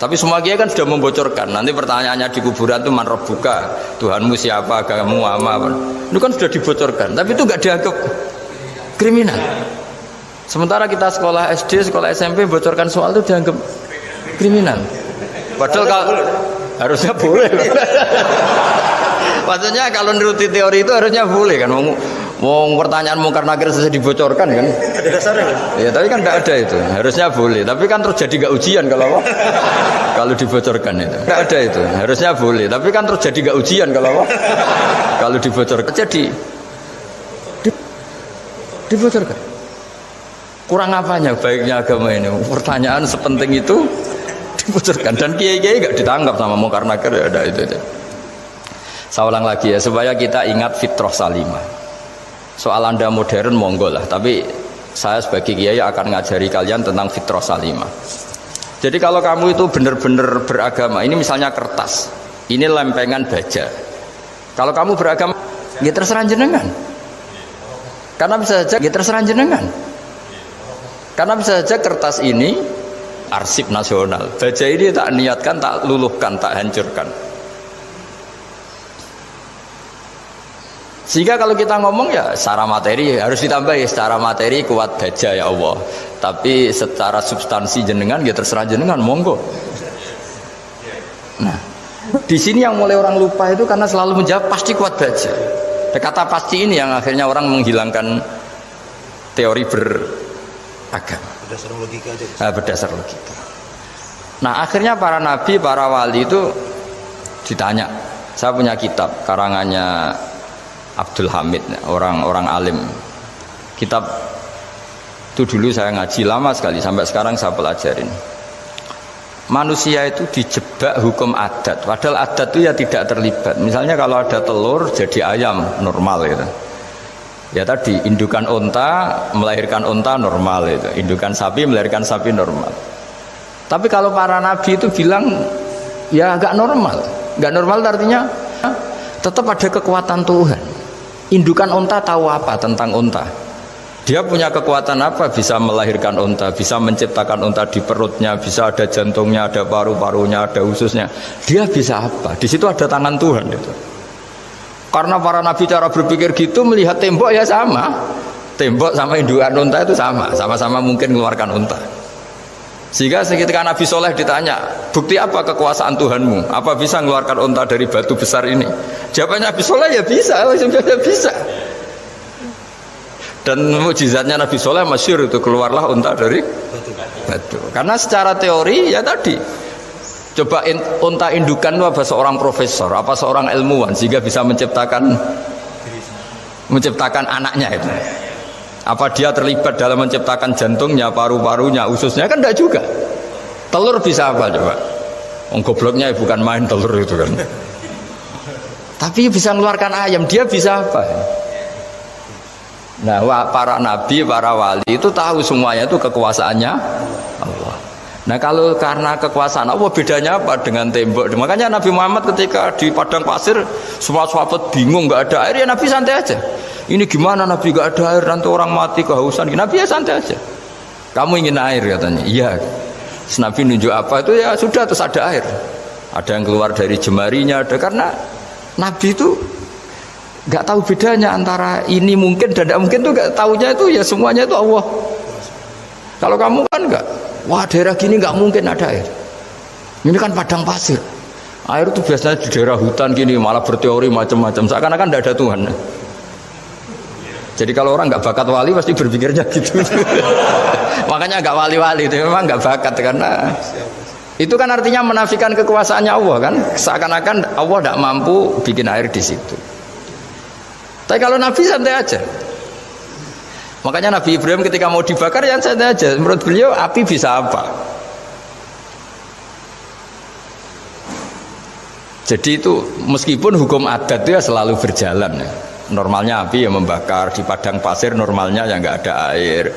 tapi semua kiai kan sudah membocorkan. Nanti pertanyaannya di kuburan itu man rabbuka, Tuhanmu siapa, agamamu apa. Itu kan sudah dibocorkan, tapi itu nggak dianggap kriminal. Sementara kita sekolah SD, sekolah SMP bocorkan soal itu dianggap kriminal. Padahal kalau harusnya boleh. Maksudnya kalau menuruti teori itu harusnya boleh kan. Mau pertanyaan Mungkar Nakir selesai dibocorkan kan. Ada dasarnya kan? Ya tapi kan tidak ada itu. Harusnya boleh. Tapi kan terus jadi nggak ujian kalau dibocorkan itu. Tidak ada itu. Harusnya boleh. Tapi kan terus jadi nggak ujian kalau dibocorkan. Jadi dibocorkan. Kurang apanya baiknya agama ini? Pertanyaan sepenting itu dibocorkan dan kiai-kiai nggak ditangkap sama Mungkar Nakir, ya ada itu aja. Saya ulang lagi ya supaya kita ingat fitrah salimah. Soal Anda modern monggo lah, tapi saya sebagai kiai akan ngajari kalian tentang fitrah salimah. Jadi kalau kamu itu benar-benar beragama, ini misalnya kertas, ini lempengan baja. Kalau kamu beragama, ya terserah jenengan. Karena bisa saja, ya terserah jenengan. Karena bisa saja kertas ini arsip nasional, baja ini tak niatkan, tak luluhkan, tak hancurkan. Sehingga kalau kita ngomong ya secara materi harus ditambah ya, secara materi kuat baja ya Allah. Tapi secara substansi jenengan ya terserah jenengan, monggo. Nah, di sini yang mulai orang lupa itu karena selalu menjawab pasti kuat baja. Kata pasti ini yang akhirnya orang menghilangkan teori beragama. Berdasar logika aja. Berdasar logika. Nah, akhirnya para nabi, para wali itu ditanya. Saya punya kitab karangannya Abdul Hamid, orang alim. Kitab itu dulu saya ngaji lama sekali, sampai sekarang saya pelajarin. Manusia itu dijebak hukum adat, padahal adat itu ya tidak terlibat. Misalnya kalau ada telur jadi ayam normal gitu. Ya tadi indukan unta melahirkan unta normal itu, indukan sapi melahirkan sapi normal. Tapi kalau para nabi itu bilang ya nggak normal, nggak normal artinya tetap ada kekuatan Tuhan. Indukan unta tahu apa tentang unta? Dia punya kekuatan apa? Bisa melahirkan unta, bisa menciptakan unta di perutnya, bisa ada jantungnya, ada paru-parunya, ada ususnya. Dia bisa apa? Di situ ada tangan Tuhan itu. Karena para nabi cara berpikir gitu, melihat tembok ya sama. Tembok sama indukan unta itu sama, sama-sama mungkin mengeluarkan unta. Sehingga ketika Nabi Soleh ditanya, bukti apa kekuasaan Tuhanmu? Apa bisa mengeluarkan unta dari batu besar ini? Jawabannya Nabi Soleh ya bisa, ya bisa. Dan mukjizatnya Nabi Soleh masyhur itu, keluarlah unta dari batu. Karena secara teori ya tadi, coba unta indukan itu apa seorang profesor, apa seorang ilmuwan sehingga bisa menciptakan anaknya itu. Apa dia terlibat dalam menciptakan jantungnya, paru-parunya, ususnya? Kan enggak juga. Telur bisa apa coba? Gobloknya bukan main telur itu kan. Tapi bisa mengeluarkan ayam, dia bisa apa? Nah, para nabi, para wali itu tahu semuanya itu kekuasaannya Allah. Nah, kalau karena kekuasaan Allah, bedanya apa dengan tembok? Makanya Nabi Muhammad ketika di padang pasir, semua sahabat bingung, nggak ada air, ya Nabi santai aja. Ini gimana Nabi gak ada air, nanti orang mati kehausan. Nabi ya santai aja. Kamu ingin air katanya. Iya. Terus Nabi nunjuk apa itu ya sudah, terus ada air. Ada yang keluar dari jemarinya, ada. Karena Nabi itu gak tahu bedanya antara ini mungkin dan tidak mungkin, tuh gak tahunya itu ya semuanya itu Allah. Kalau kamu kan gak, wah daerah gini gak mungkin ada air. Ini kan padang pasir. Air itu biasanya di daerah hutan gini malah berteori macam-macam. Seakan-akan tidak ada Tuhan. Jadi kalau orang nggak bakat wali pasti berpikirnya gitu. Makanya nggak wali-wali itu memang nggak bakat, karena itu kan artinya menafikan kekuasaannya Allah kan. Seakan-akan Allah tidak mampu bikin air di situ. Tapi kalau Nabi santai aja. Makanya Nabi Ibrahim ketika mau dibakar ya santai aja. Menurut beliau api bisa apa? Jadi itu meskipun hukum adat itu ya selalu berjalan ya. Normalnya api yang membakar, di padang pasir normalnya ya nggak ada air,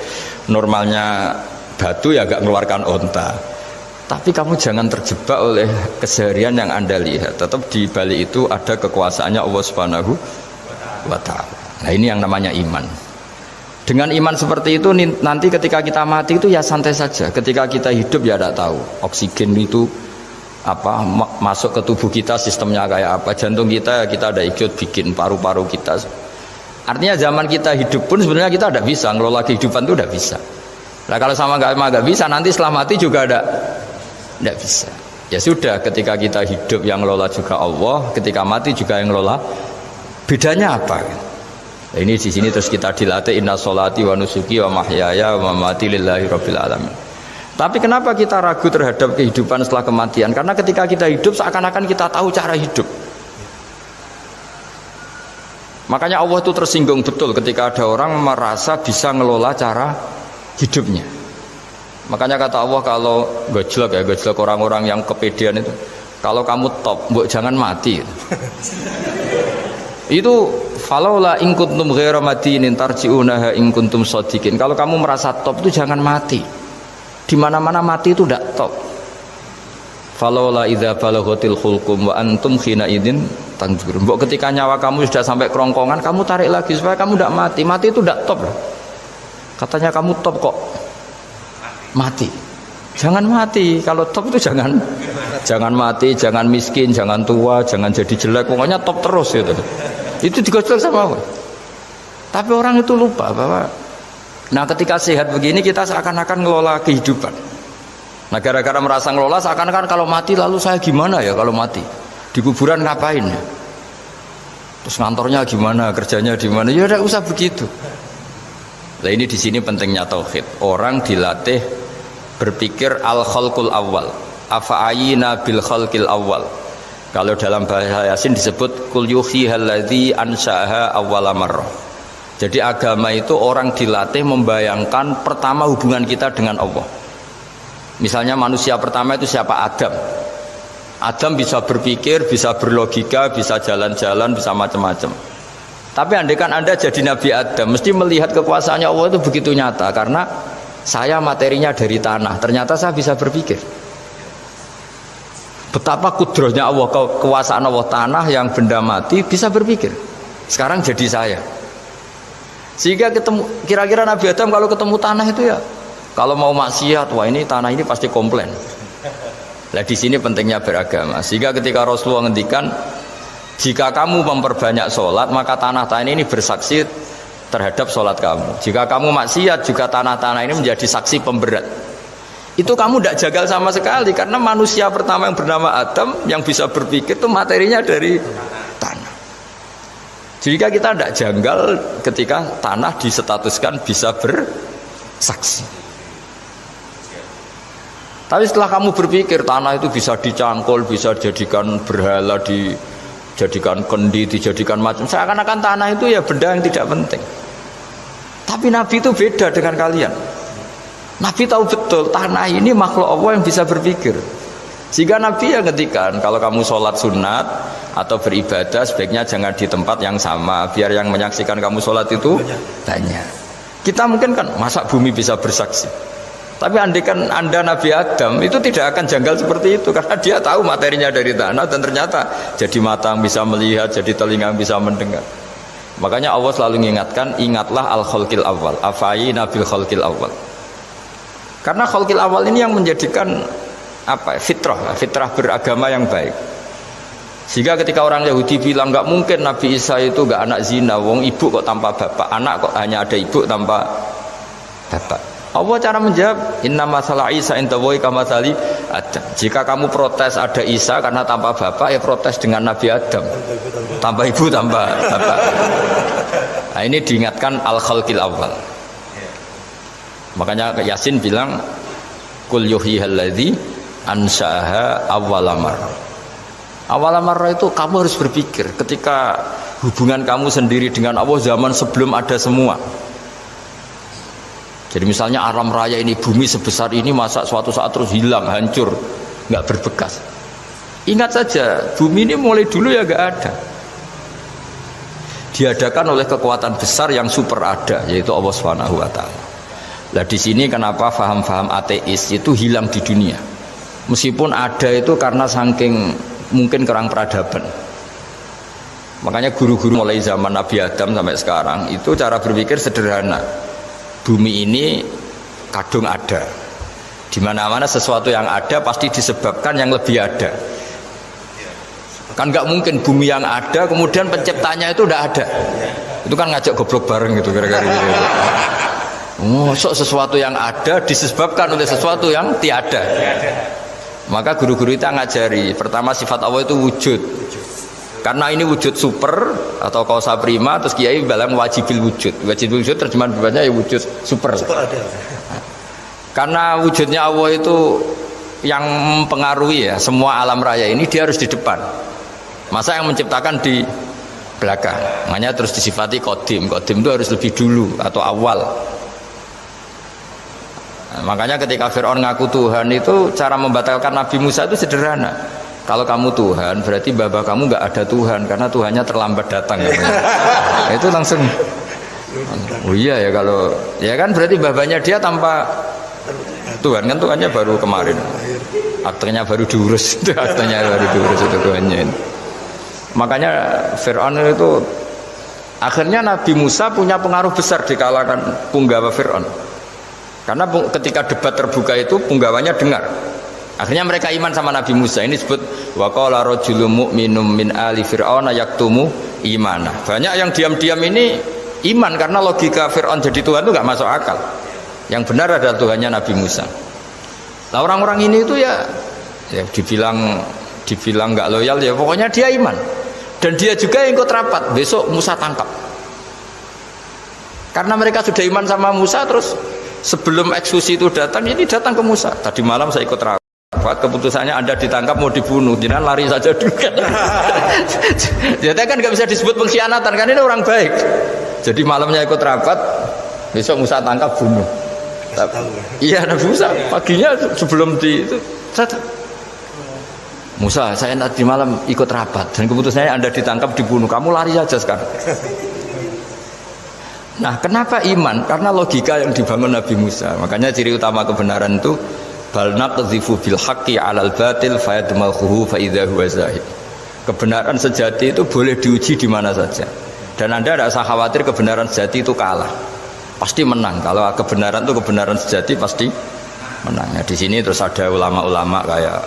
normalnya batu ya nggak mengeluarkan onta. Tapi kamu jangan terjebak oleh keseharian yang Anda lihat. Tetap di balik itu ada kekuasaannya Allah Subhanahu wa Ta'ala. Nah, ini yang namanya iman. Dengan iman seperti itu nanti ketika kita mati itu ya santai saja. Ketika kita hidup ya tidak tahu oksigen itu apa masuk ke tubuh kita, sistemnya kayak apa, jantung kita ada ikut bikin, paru-paru kita. Artinya zaman kita hidup pun sebenarnya kita tidak bisa ngelola kehidupan, itu tidak bisa. Nah kalau sama nggak bisa, nanti setelah mati juga tidak bisa. Ya sudah, ketika kita hidup yang ngelola juga Allah, ketika mati juga yang ngelola. Bedanya apa? Nah, ini di sini terus kita dilatih, inna sholati wa nusuki wa mahyaya wa mamati lillahi rabbil alamin. Tapi kenapa kita ragu terhadap kehidupan setelah kematian? Karena ketika kita hidup seakan-akan kita tahu cara hidup. Makanya Allah itu tersinggung betul ketika ada orang merasa bisa ngelola cara hidupnya. Makanya kata Allah, kalau gojlok orang-orang yang kepedean itu, kalau kamu top, mbok jangan mati. Itu falaula in kuntum ghaira madinin tarji'unaha in kuntum shadiqin. Kalau kamu merasa top itu jangan mati. Di mana-mana mati itu tidak top. Falaula idza balaghatil khulqum wa antum khina idzin tanzurun. Mbok ketika nyawa kamu sudah sampai kerongkongan, kamu tarik lagi supaya kamu tidak mati. Mati itu tidak top. Katanya kamu top kok mati. Jangan mati. Kalau top itu jangan mati, jangan miskin, jangan tua, jangan jadi jelek. Pokoknya top terus gitu. Itu digosok sama Allah. Tapi orang itu lupa bahwa ketika sehat begini kita seakan-akan ngelola kehidupan. Nah gara-gara merasa ngelola seakan-akan kalau mati lalu saya gimana ya kalau mati? Di kuburan ngapain ya? Terus ngantornya gimana, kerjanya di mana? Ya udah usah begitu. Nah ini di sini pentingnya tauhid. Orang dilatih berpikir al-khalqul awal. Afa'ayina bil khalqil awal. Kalau dalam bahasa Yasin disebut kul yuhyi alladzi ansha'aha awwala marrah. Jadi agama itu orang dilatih membayangkan pertama hubungan kita dengan Allah. Misalnya manusia pertama itu siapa? Adam. Adam bisa berpikir, bisa berlogika, bisa jalan-jalan, bisa macam-macam. Tapi andaikan Anda jadi Nabi Adam, mesti melihat kekuasaannya Allah itu begitu nyata. Karena saya materinya dari tanah, ternyata saya bisa berpikir. Betapa kudrohnya Allah, kekuasaan Allah, tanah yang benda mati bisa berpikir. Sekarang jadi saya. Sehingga kira-kira Nabi Adam kalau ketemu tanah itu ya, kalau mau maksiat, wah ini tanah ini pasti komplain. Nah di sini pentingnya beragama. Sehingga ketika Rasulullah ngendikan, jika kamu memperbanyak sholat, maka tanah-tanah ini bersaksi terhadap sholat kamu. Jika kamu maksiat, juga tanah-tanah ini menjadi saksi pemberat. Itu kamu tidak jagal sama sekali, karena manusia pertama yang bernama Adam yang bisa berpikir itu materinya dari tanah. Jika kita tidak janggal ketika tanah disetatuskan bisa bersaksi. Tapi setelah kamu berpikir tanah itu bisa dicangkul, bisa dijadikan berhala, dijadikan kendi, dijadikan macam, seakan-akan tanah itu ya benda yang tidak penting. Tapi Nabi itu beda dengan kalian. Nabi tahu betul tanah ini makhluk Allah yang bisa berpikir. Sehingga Nabi ya ngetikan, kalau kamu sholat sunat atau beribadah sebaiknya jangan di tempat yang sama, biar yang menyaksikan kamu sholat itu banyak. Kita mungkin kan masa bumi bisa bersaksi. Tapi andaikan Anda Nabi Adam itu tidak akan janggal seperti itu, karena dia tahu materinya dari tanah dan ternyata jadi mata yang bisa melihat, jadi telinga yang bisa mendengar. Makanya Allah selalu mengingatkan, ingatlah al-khalqil awal, afayina bil khalqil awal. Karena khalqil awal ini yang menjadikan fitrah beragama yang baik. Sehingga ketika orang Yahudi bilang nggak mungkin Nabi Isa itu nggak anak zina, wong ibu kok tanpa bapak, anak kok hanya ada ibu tanpa bapak. Allah cara menjawab, inna masalah Isa indallahi kamatsali Adam. Jika kamu protes ada Isa karena tanpa bapak, ya protes dengan Nabi Adam, tanpa ibu tanpa bapak. Nah ini diingatkan al-khalqil awal. Makanya Yasin bilang kul yuhyihal ladzi ansha'aha awwala marrah. Awwala marrah itu kamu harus berpikir ketika hubungan kamu sendiri dengan Allah zaman sebelum ada semua. Jadi misalnya alam raya ini, bumi sebesar ini, masa suatu saat terus hilang, hancur, nggak berbekas. Ingat saja, bumi ini mulai dulu ya nggak ada. Diadakan oleh kekuatan besar yang super ada, yaitu Allah Subhanahu Wa Taala. Nah di sini kenapa faham-faham ateis itu hilang di dunia. Meskipun ada itu karena saking mungkin kurang peradaban. Makanya guru-guru mulai zaman Nabi Adam sampai sekarang itu cara berpikir sederhana. Bumi ini kadung ada. Di mana-mana sesuatu yang ada pasti disebabkan yang lebih ada. Kan nggak mungkin bumi yang ada kemudian penciptanya itu tidak ada. Itu kan ngajak goblok bareng gitu kira-kira gitu. Sok sesuatu yang ada disebabkan oleh sesuatu yang tiada. Maka guru-guru itu ngajari pertama sifat Allah itu wujud. Karena ini wujud super atau kausa prima, terus kiai bilang wajibil wujud. Wajibil wujud terjemahan bebasnya ya wujud super. Super ada. Karena wujudnya Allah itu yang mempengaruhi ya semua alam raya ini, dia harus di depan. Masa yang menciptakan di belakang. Makanya terus disifati qadim. Qadim itu harus lebih dulu atau awal. Nah, makanya ketika Fir'aun ngaku Tuhan itu cara membatalkan Nabi Musa itu sederhana. Kalau kamu Tuhan, berarti bapak kamu nggak ada Tuhan karena Tuhannya terlambat datang. Nah, itu langsung, oh iya ya kalau, ya kan berarti babanya dia tanpa Tuhan kan Tuhannya baru kemarin. Aktenya baru diurus, aktenya baru diurus itu Tuhannya. Makanya Fir'aun itu akhirnya Nabi Musa punya pengaruh besar di kalangan punggawa Fir'aun. Karena ketika debat terbuka itu punggawanya dengar. Akhirnya mereka iman sama Nabi Musa. Ini disebut wa qala rajulun mu'minun min ali fir'auna yaktumu imana. Banyak yang diam-diam ini iman karena logika Fir'aun jadi Tuhan itu enggak masuk akal. Yang benar adalah Tuhannya Nabi Musa. Nah, orang-orang ini itu ya dibilang enggak loyal ya pokoknya dia iman. Dan dia juga yang ikut rapat. Besok Musa tangkap. Karena mereka sudah iman sama Musa, terus sebelum eksekusi itu datang, ini datang ke Musa. Tadi malam saya ikut rapat. Keputusannya Anda ditangkap mau dibunuh, jangan lari saja dulu kan. Jadi kan nggak bisa disebut pengkhianatan kan, ini orang baik. Jadi malamnya ikut rapat, besok Musa tangkap bunuh. Iya Nabi Musa paginya sebelum di itu Musa saya nanti malam ikut rapat dan keputusannya Anda ditangkap dibunuh, kamu lari saja sekarang. Nah kenapa iman? Karena logika yang dibangun Nabi Musa. Makanya ciri utama kebenaran itu bal naqdhifu bil haqqi 'alal batil fayadmaghuhu fa idza huwa zahid. Kebenaran sejati itu boleh diuji di mana saja. Dan Anda tidak usah khawatir kebenaran sejati itu kalah. Pasti menang. Kalau kebenaran itu kebenaran sejati pasti menang. Nah, di sini terus ada ulama-ulama kayak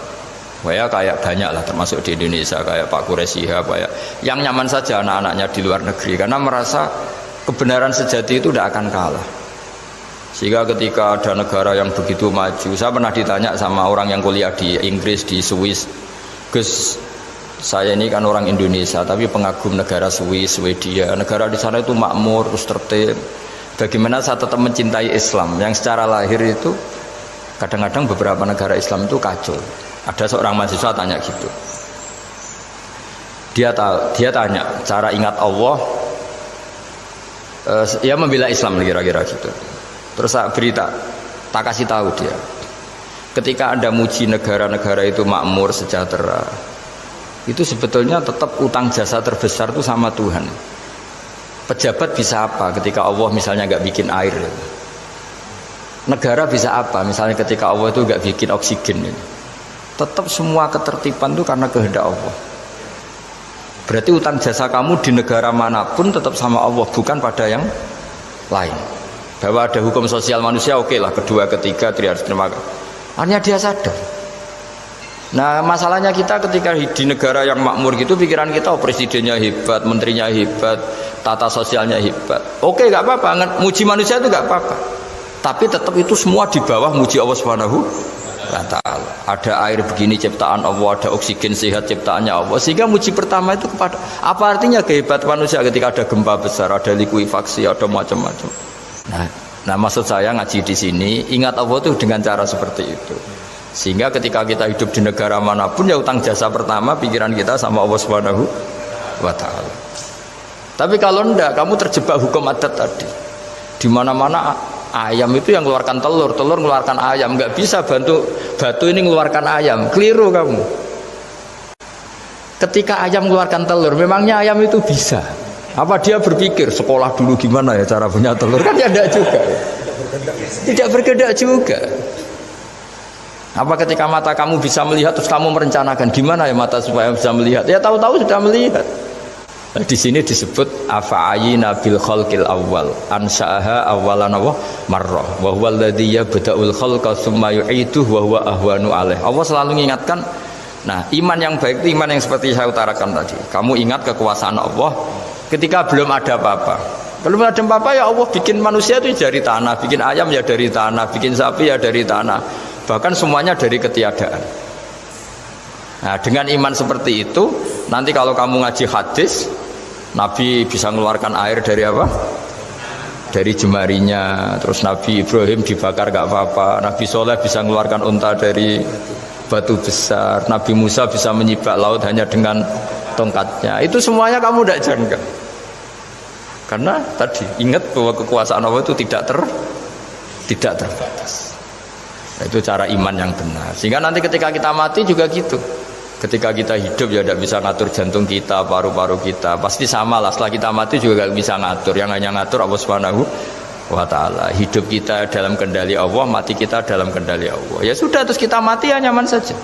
banyak lah termasuk di Indonesia kayak Pak Quraisy kayak yang nyaman saja anak-anaknya di luar negeri karena merasa kebenaran sejati itu tidak akan kalah. Sehingga ketika ada negara yang begitu maju, saya pernah ditanya sama orang yang kuliah di Inggris, di Swiss, Gus, saya ini kan orang Indonesia, tapi pengagum negara Swiss, Swedia, negara di sana itu makmur, terus tertib. Bagaimana saya tetap mencintai Islam, yang secara lahir itu, kadang-kadang beberapa negara Islam itu kacau. Ada seorang mahasiswa tanya gitu. Dia tanya, cara ingat Allah, ya membela Islam kira-kira gitu. Terus tak kasih tahu dia, ketika Anda muji negara-negara itu makmur, sejahtera, itu sebetulnya tetap utang jasa terbesar itu sama Tuhan. Pejabat bisa apa ketika Allah misalnya nggak bikin air? Negara bisa apa misalnya ketika Allah itu nggak bikin oksigen? Tetap semua ketertiban itu karena kehendak Allah. Berarti utang jasa kamu di negara manapun tetap sama Allah, bukan pada yang lain. Bahwa ada hukum sosial manusia, oke lah, kedua, ketiga, harus terima kasih. Hanya dia sadar. Nah masalahnya kita ketika di negara yang makmur gitu, pikiran kita, oh presidennya hebat, menterinya hebat, tata sosialnya hebat. Oke, gak apa-apa, muji manusia itu gak apa-apa. Tapi tetap itu semua di bawah muji Allah Subhanahu wa ta'ala. Ada air begini ciptaan Allah, ada oksigen sehat ciptaannya Allah. Sehingga muji pertama itu kepada, apa artinya kehebatan manusia ketika ada gempa besar, ada likuifaksi, ada macam-macam. Nah maksud saya ngaji di sini ingat Allah itu dengan cara seperti itu, sehingga ketika kita hidup di negara manapun ya utang jasa pertama pikiran kita sama Allah Subhanahu wa ta'ala. Tapi kalau enggak, kamu terjebak hukum adat tadi, di mana-mana ayam itu yang mengeluarkan telur mengeluarkan ayam, nggak bisa batu ini mengeluarkan ayam, keliru kamu. Ketika ayam mengeluarkan telur, memangnya ayam itu bisa? Apa dia berpikir sekolah dulu gimana ya cara punya telur? Kan ya tidak juga. Tidak berkehendak juga. Apa ketika mata kamu bisa melihat terus kamu merencanakan gimana ya mata supaya bisa melihat? Ya tahu-tahu sudah melihat. Nah, di sini disebut afa'ayina bil khalqil awwal ansha'aha awwalan marrah wa huwa alladhi yabda'ul khalqa tsumma yu'iduhu wa huwa ahwanu alaih. Allah selalu mengingatkan. Nah, iman yang baik itu iman yang seperti saya utarakan tadi. Kamu ingat kekuasaan Allah ketika belum ada apa-apa. Belum ada apa-apa ya Allah bikin manusia itu dari tanah, bikin ayam ya dari tanah, bikin sapi ya dari tanah. Bahkan semuanya dari ketiadaan. Nah, dengan iman seperti itu, nanti kalau kamu ngaji hadis, Nabi bisa mengeluarkan air dari apa? Dari jemarinya. Terus Nabi Ibrahim dibakar gak apa-apa. Nabi Soleh bisa mengeluarkan unta dari batu besar. Nabi Musa bisa menyibak laut hanya dengan tongkatnya. Itu semuanya kamu tidak jangka. Karena tadi ingat bahwa kekuasaan Allah itu tidak terbatas. Nah, itu cara iman yang benar. Sehingga nanti ketika kita mati juga gitu. Ketika kita hidup ya tidak bisa ngatur jantung kita, paru-paru kita. Pasti sama lah. Setelah kita mati juga tidak bisa ngatur. Yang hanya ngatur Allah Subhanahu wa taala. Hidup kita dalam kendali Allah, mati kita dalam kendali Allah. Ya sudah, terus kita mati ya nyaman saja.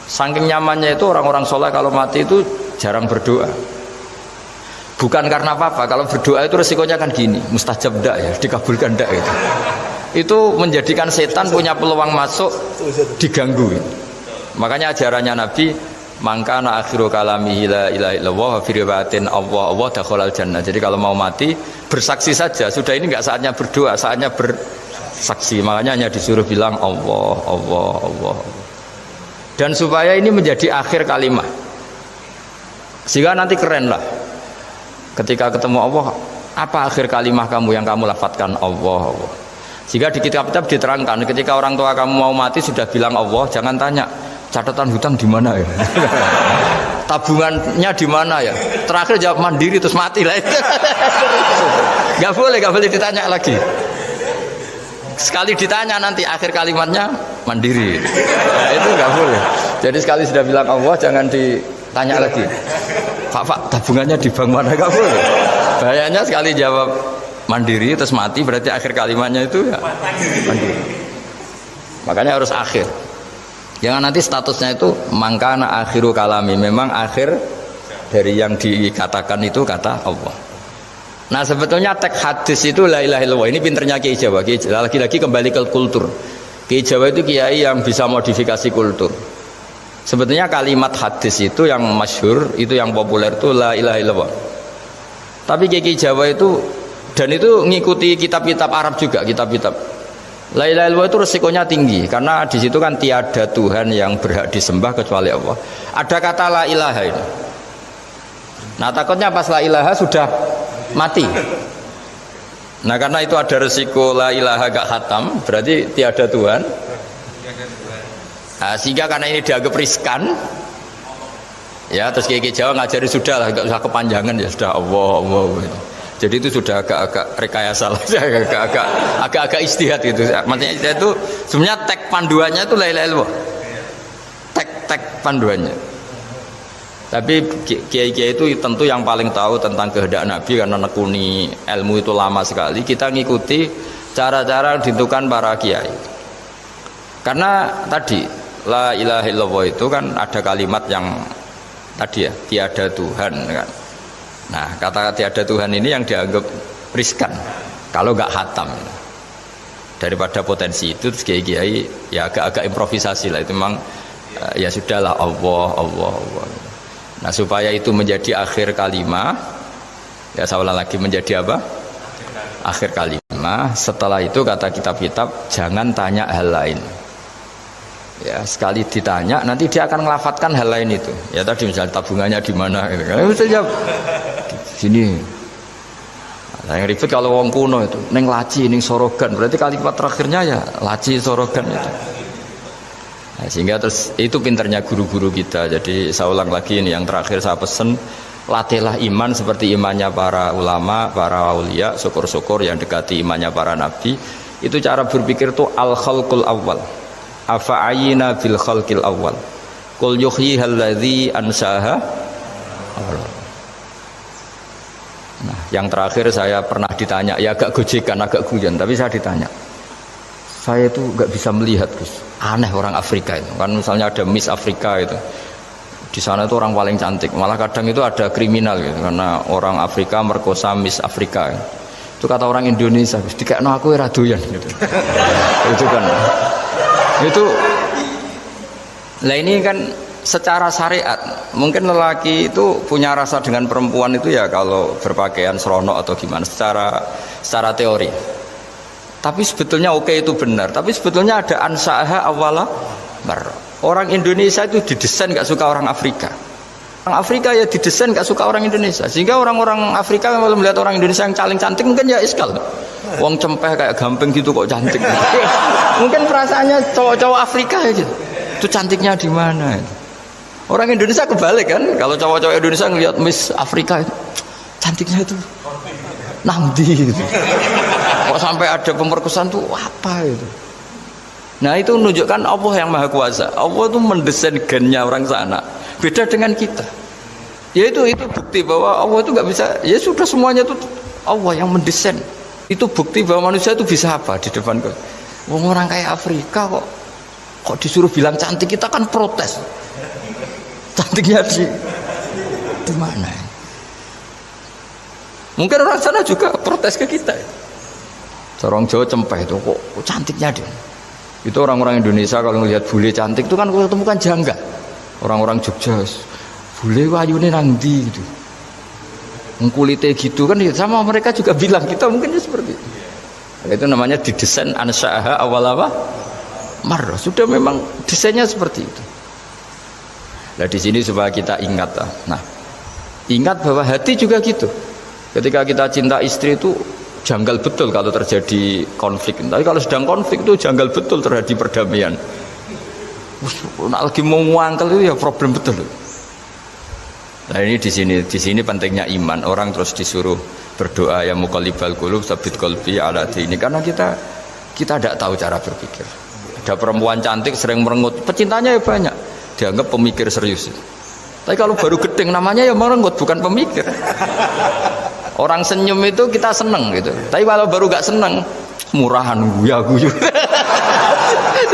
Saking nyamannya itu orang-orang soleh kalau mati itu jarang berdoa. Bukan karena apa-apa, kalau berdoa itu resikonya kan gini, mustajab ndak ya, dikabulkan ndak itu. Itu menjadikan setan punya peluang masuk, diganggu. Makanya ajarannya Nabi, mangkana akhiru kalamihi la ilaha illallah wa fi riwayatin Allah dakhalal jannah. Jadi kalau mau mati bersaksi saja, sudah ini enggak saatnya berdoa, saatnya bersaksi. Makanya hanya disuruh bilang Allah, Allah, Allah. Dan supaya ini menjadi akhir kalimat. Sehingga nanti keren lah. Ketika ketemu Allah, apa akhir kalimat kamu yang kamu lafadzkan? Allah, Allah. Sehingga di kitab-kitab diterangkan, ketika orang tua kamu mau mati sudah bilang Allah, jangan tanya catatan hutang di mana ya, tabungannya di mana ya. Terakhir jawab mandiri terus mati lah. Gak boleh ditanya lagi. Sekali ditanya nanti akhir kalimatnya mandiri. Nah, itu gak boleh. Jadi sekali sudah bilang Allah, jangan ditanya lagi. Pak, tabungannya di bank mana? Gak boleh. Bahayanya sekali jawab mandiri terus mati, berarti akhir kalimatnya itu ya mandiri. Makanya harus akhir. Jangan nanti statusnya itu mangkana akhiru kalami, memang akhir dari yang dikatakan itu kata Allah. Nah sebetulnya teks hadis itu la ilaha illallah. Ini pinternya Kiai Jawa. Lagi-lagi kembali ke kultur. Kiai Jawa itu kiai yang bisa modifikasi kultur. Sebetulnya kalimat hadis itu yang masyhur, itu yang populer itu la ilaha illallah. Tapi Kiai Jawa itu, dan itu ngikuti kitab-kitab Arab juga, kitab-kitab. La ilaha illallah itu resikonya tinggi karena di situ kan tiada Tuhan yang berhak disembah kecuali Allah. Ada kata la ilaha ini. Nah takutnya pas la ilaha sudah mati. Nah karena itu ada resiko la ilaha gak khatam, berarti tiada Tuhan. Nah, sehingga karena ini dianggap riskan, ya terus Kiai Jawa ngajari sudah lah, gak usah kepanjangan ya sudah Allah, Allah. Jadi itu sudah agak-agak rekayasa lah, agak-agak istihad gitu. Maksudnya itu sebenarnya teks panduannya itu la ilaha illallah. Teks panduannya. Tapi kiai-kiai itu tentu yang paling tahu tentang kehendak Nabi karena nekuni ilmu itu lama sekali. Kita ngikuti cara-cara ditentukan para kiai. Karena tadi la ilaha illallah itu kan ada kalimat yang tadi ya, tiada Tuhan kan. Nah kata tiada Tuhan ini yang dianggap riskan kalau nggak khatam. Daripada potensi itu terus kiai-kiai ya agak-agak improvisasi lah, itu memang ya sudahlah Allah, Allah, Allah. Nah supaya itu menjadi akhir kalimat, ya saya ulang lagi, menjadi apa? Akhir kalimat. Setelah itu kata kitab-kitab jangan tanya hal lain. Ya sekali ditanya nanti dia akan ngelafatkan hal lain itu. Ya tadi misalnya tabungannya di mana gitu. Kan bisa jawab sini. Nah, yang ribet kalau wong kuno itu neng laci, neng sorogan, berarti kalimat terakhirnya ya laci sorogan itu. Nah, sehingga terus itu pinternya guru-guru kita. Jadi saya ulang lagi ini yang terakhir saya pesen, latihlah iman seperti imannya para ulama, para aulia, syukur-syukur yang dekati imannya para nabi. Itu cara berpikir tuh al khalqul awal. Afa'ayina bil khalqil awal. Qul yuhyihal ladzi ansaha. Nah, yang terakhir saya pernah ditanya, ya agak gojekan, agak guyon, tapi saya ditanya. Saya itu nggak bisa melihat, Gus. Aneh orang Afrika itu. Kan misalnya ada Miss Afrika itu. Di sana itu orang paling cantik. Malah kadang itu ada kriminal gitu, karena orang Afrika merkosa Miss Afrika. Itu kata orang Indonesia, Gus, dikekno aku ora doyan gitu. Itu kan. Itu lah ini kan secara syariat mungkin lelaki itu punya rasa dengan perempuan itu ya kalau berpakaian serono atau gimana secara teori. Tapi sebetulnya oke itu benar. Tapi sebetulnya ada ansaaha awala mar. Orang Indonesia itu didesain gak suka orang Afrika. Orang Afrika ya didesain gak suka orang Indonesia. Sehingga orang-orang Afrika kalau melihat orang Indonesia yang caling cantik mungkin ya iskal. Wong cempeh kayak gamping gitu kok cantik. Mungkin perasaannya cowok-cowok Afrika ya gitu. Itu cantiknya di mana? Orang Indonesia kebalik kan, kalau cowok-cowok Indonesia ngelihat Miss Afrika itu cantiknya itu nangdi gitu. Kok sampai ada pemerkosaan tuh apa itu? Nah itu menunjukkan Allah yang Maha Kuasa. Allah itu mendesain gennya orang sana. Beda dengan kita. Ya itu bukti bahwa Allah itu nggak bisa. Ya sudah semuanya itu Allah yang mendesain. Itu bukti bahwa manusia itu bisa apa di depan kau. Orang kayak Afrika kok disuruh bilang cantik, kita kan protes. Cantiknya di mana? Mungkin orang sana juga protes ke kita. Orang Jawa cempeh itu kok cantiknya dia. Itu orang-orang Indonesia kalau melihat bule cantik itu kan ketemu kan jangga. Orang-orang Jogja, bule wayune nang ndi gitu. Kulitnya gitu kan ya, sama mereka juga bilang kita mungkin seperti itu. Itu namanya didesain ansyaha awal apa? Marrah. Sudah memang desainnya seperti itu. Nah di sini supaya kita ingat. Nah, ingat bahwa hati juga gitu. Ketika kita cinta istri itu janggal betul kalau terjadi konflik. Tapi kalau sedang konflik itu janggal betul terjadi perdamaian. Lagi mau ngangkel itu ya problem betul. Nah ini di sini pentingnya iman. Orang terus disuruh berdoa ya muqallibal qulub tsabbit qalbi ala dini, karena kita tidak tahu cara berpikir. Ada perempuan cantik sering merengut, pecintanya ya banyak, dianggap pemikir serius. Tapi kalau baru gedeng namanya ya merengut, bukan pemikir. Orang senyum itu kita seneng gitu. Tapi kalau baru gak seneng, murahan guyu.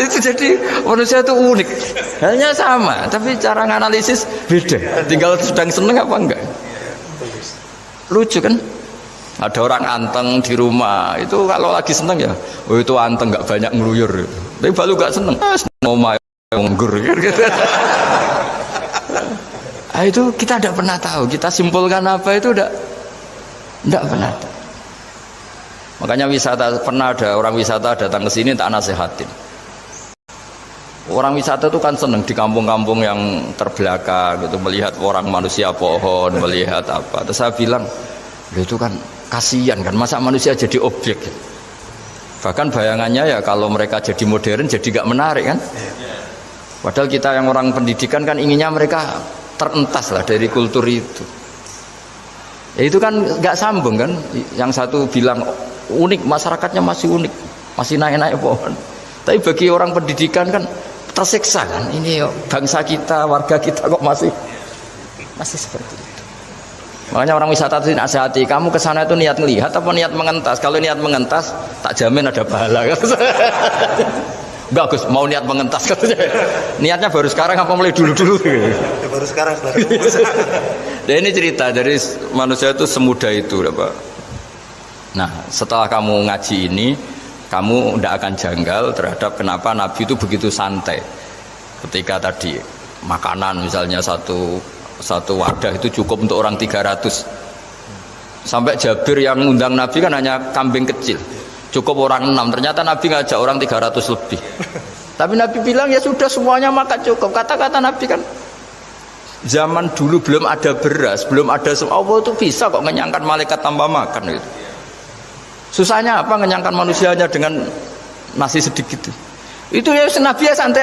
Itu jadi manusia itu unik. Halnya sama, tapi cara nganalisis beda. Tinggal sedang seneng apa enggak. Lucu kan? Ada orang anteng di rumah, itu kalau lagi seneng ya, oh itu anteng nggak banyak ngeluyur. Tapi baru gak seneng, ngomong nggur gitu. Nah, itu kita tidak pernah tahu. Kita simpulkan apa itu tidak pernah tahu. Makanya wisata, pernah ada orang wisata datang ke sini tak nasihatin. Orang wisata itu kan seneng di kampung-kampung yang terbelakang gitu, melihat orang manusia pohon, melihat apa. Terus saya bilang, itu kan kasihan kan, masa manusia jadi objek. Bahkan bayangannya ya kalau mereka jadi modern jadi gak menarik kan. Padahal kita yang orang pendidikan kan inginnya mereka terentas lah dari kultur itu. Ya itu kan gak sambung kan. Yang satu bilang unik, masyarakatnya masih unik, masih naik-naik pohon. Tapi bagi orang pendidikan kan tersiksa kan, ini bangsa kita, warga kita kok masih seperti itu. Makanya orang wisata itu nasihati, kamu ke sana itu niat ngelihat apa niat mengentas? Kalau niat mengentas, tak jamin ada pahala. Enggak Gus, mau niat mengentas katanya. Niatnya baru sekarang apa mulai dulu-dulu? Ya, baru sekarang. Dan ini cerita dari manusia itu semudah itu, Pak. Nah, setelah kamu ngaji ini, kamu tidak akan janggal terhadap kenapa Nabi itu begitu santai ketika tadi makanan misalnya satu wadah itu cukup untuk orang 300. Sampai Jabir yang ngundang Nabi kan hanya kambing kecil, cukup orang 6. Ternyata Nabi ngajak orang 300 lebih. Tapi Nabi bilang ya sudah semuanya makan cukup. Kata-kata Nabi kan zaman dulu belum ada beras, belum ada Allah itu bisa kok ngenyangkan malaikat tanpa makan gitu. Susahnya apa ngenyangkan manusianya dengan nasi sedikit itu ya Nabi ya santai.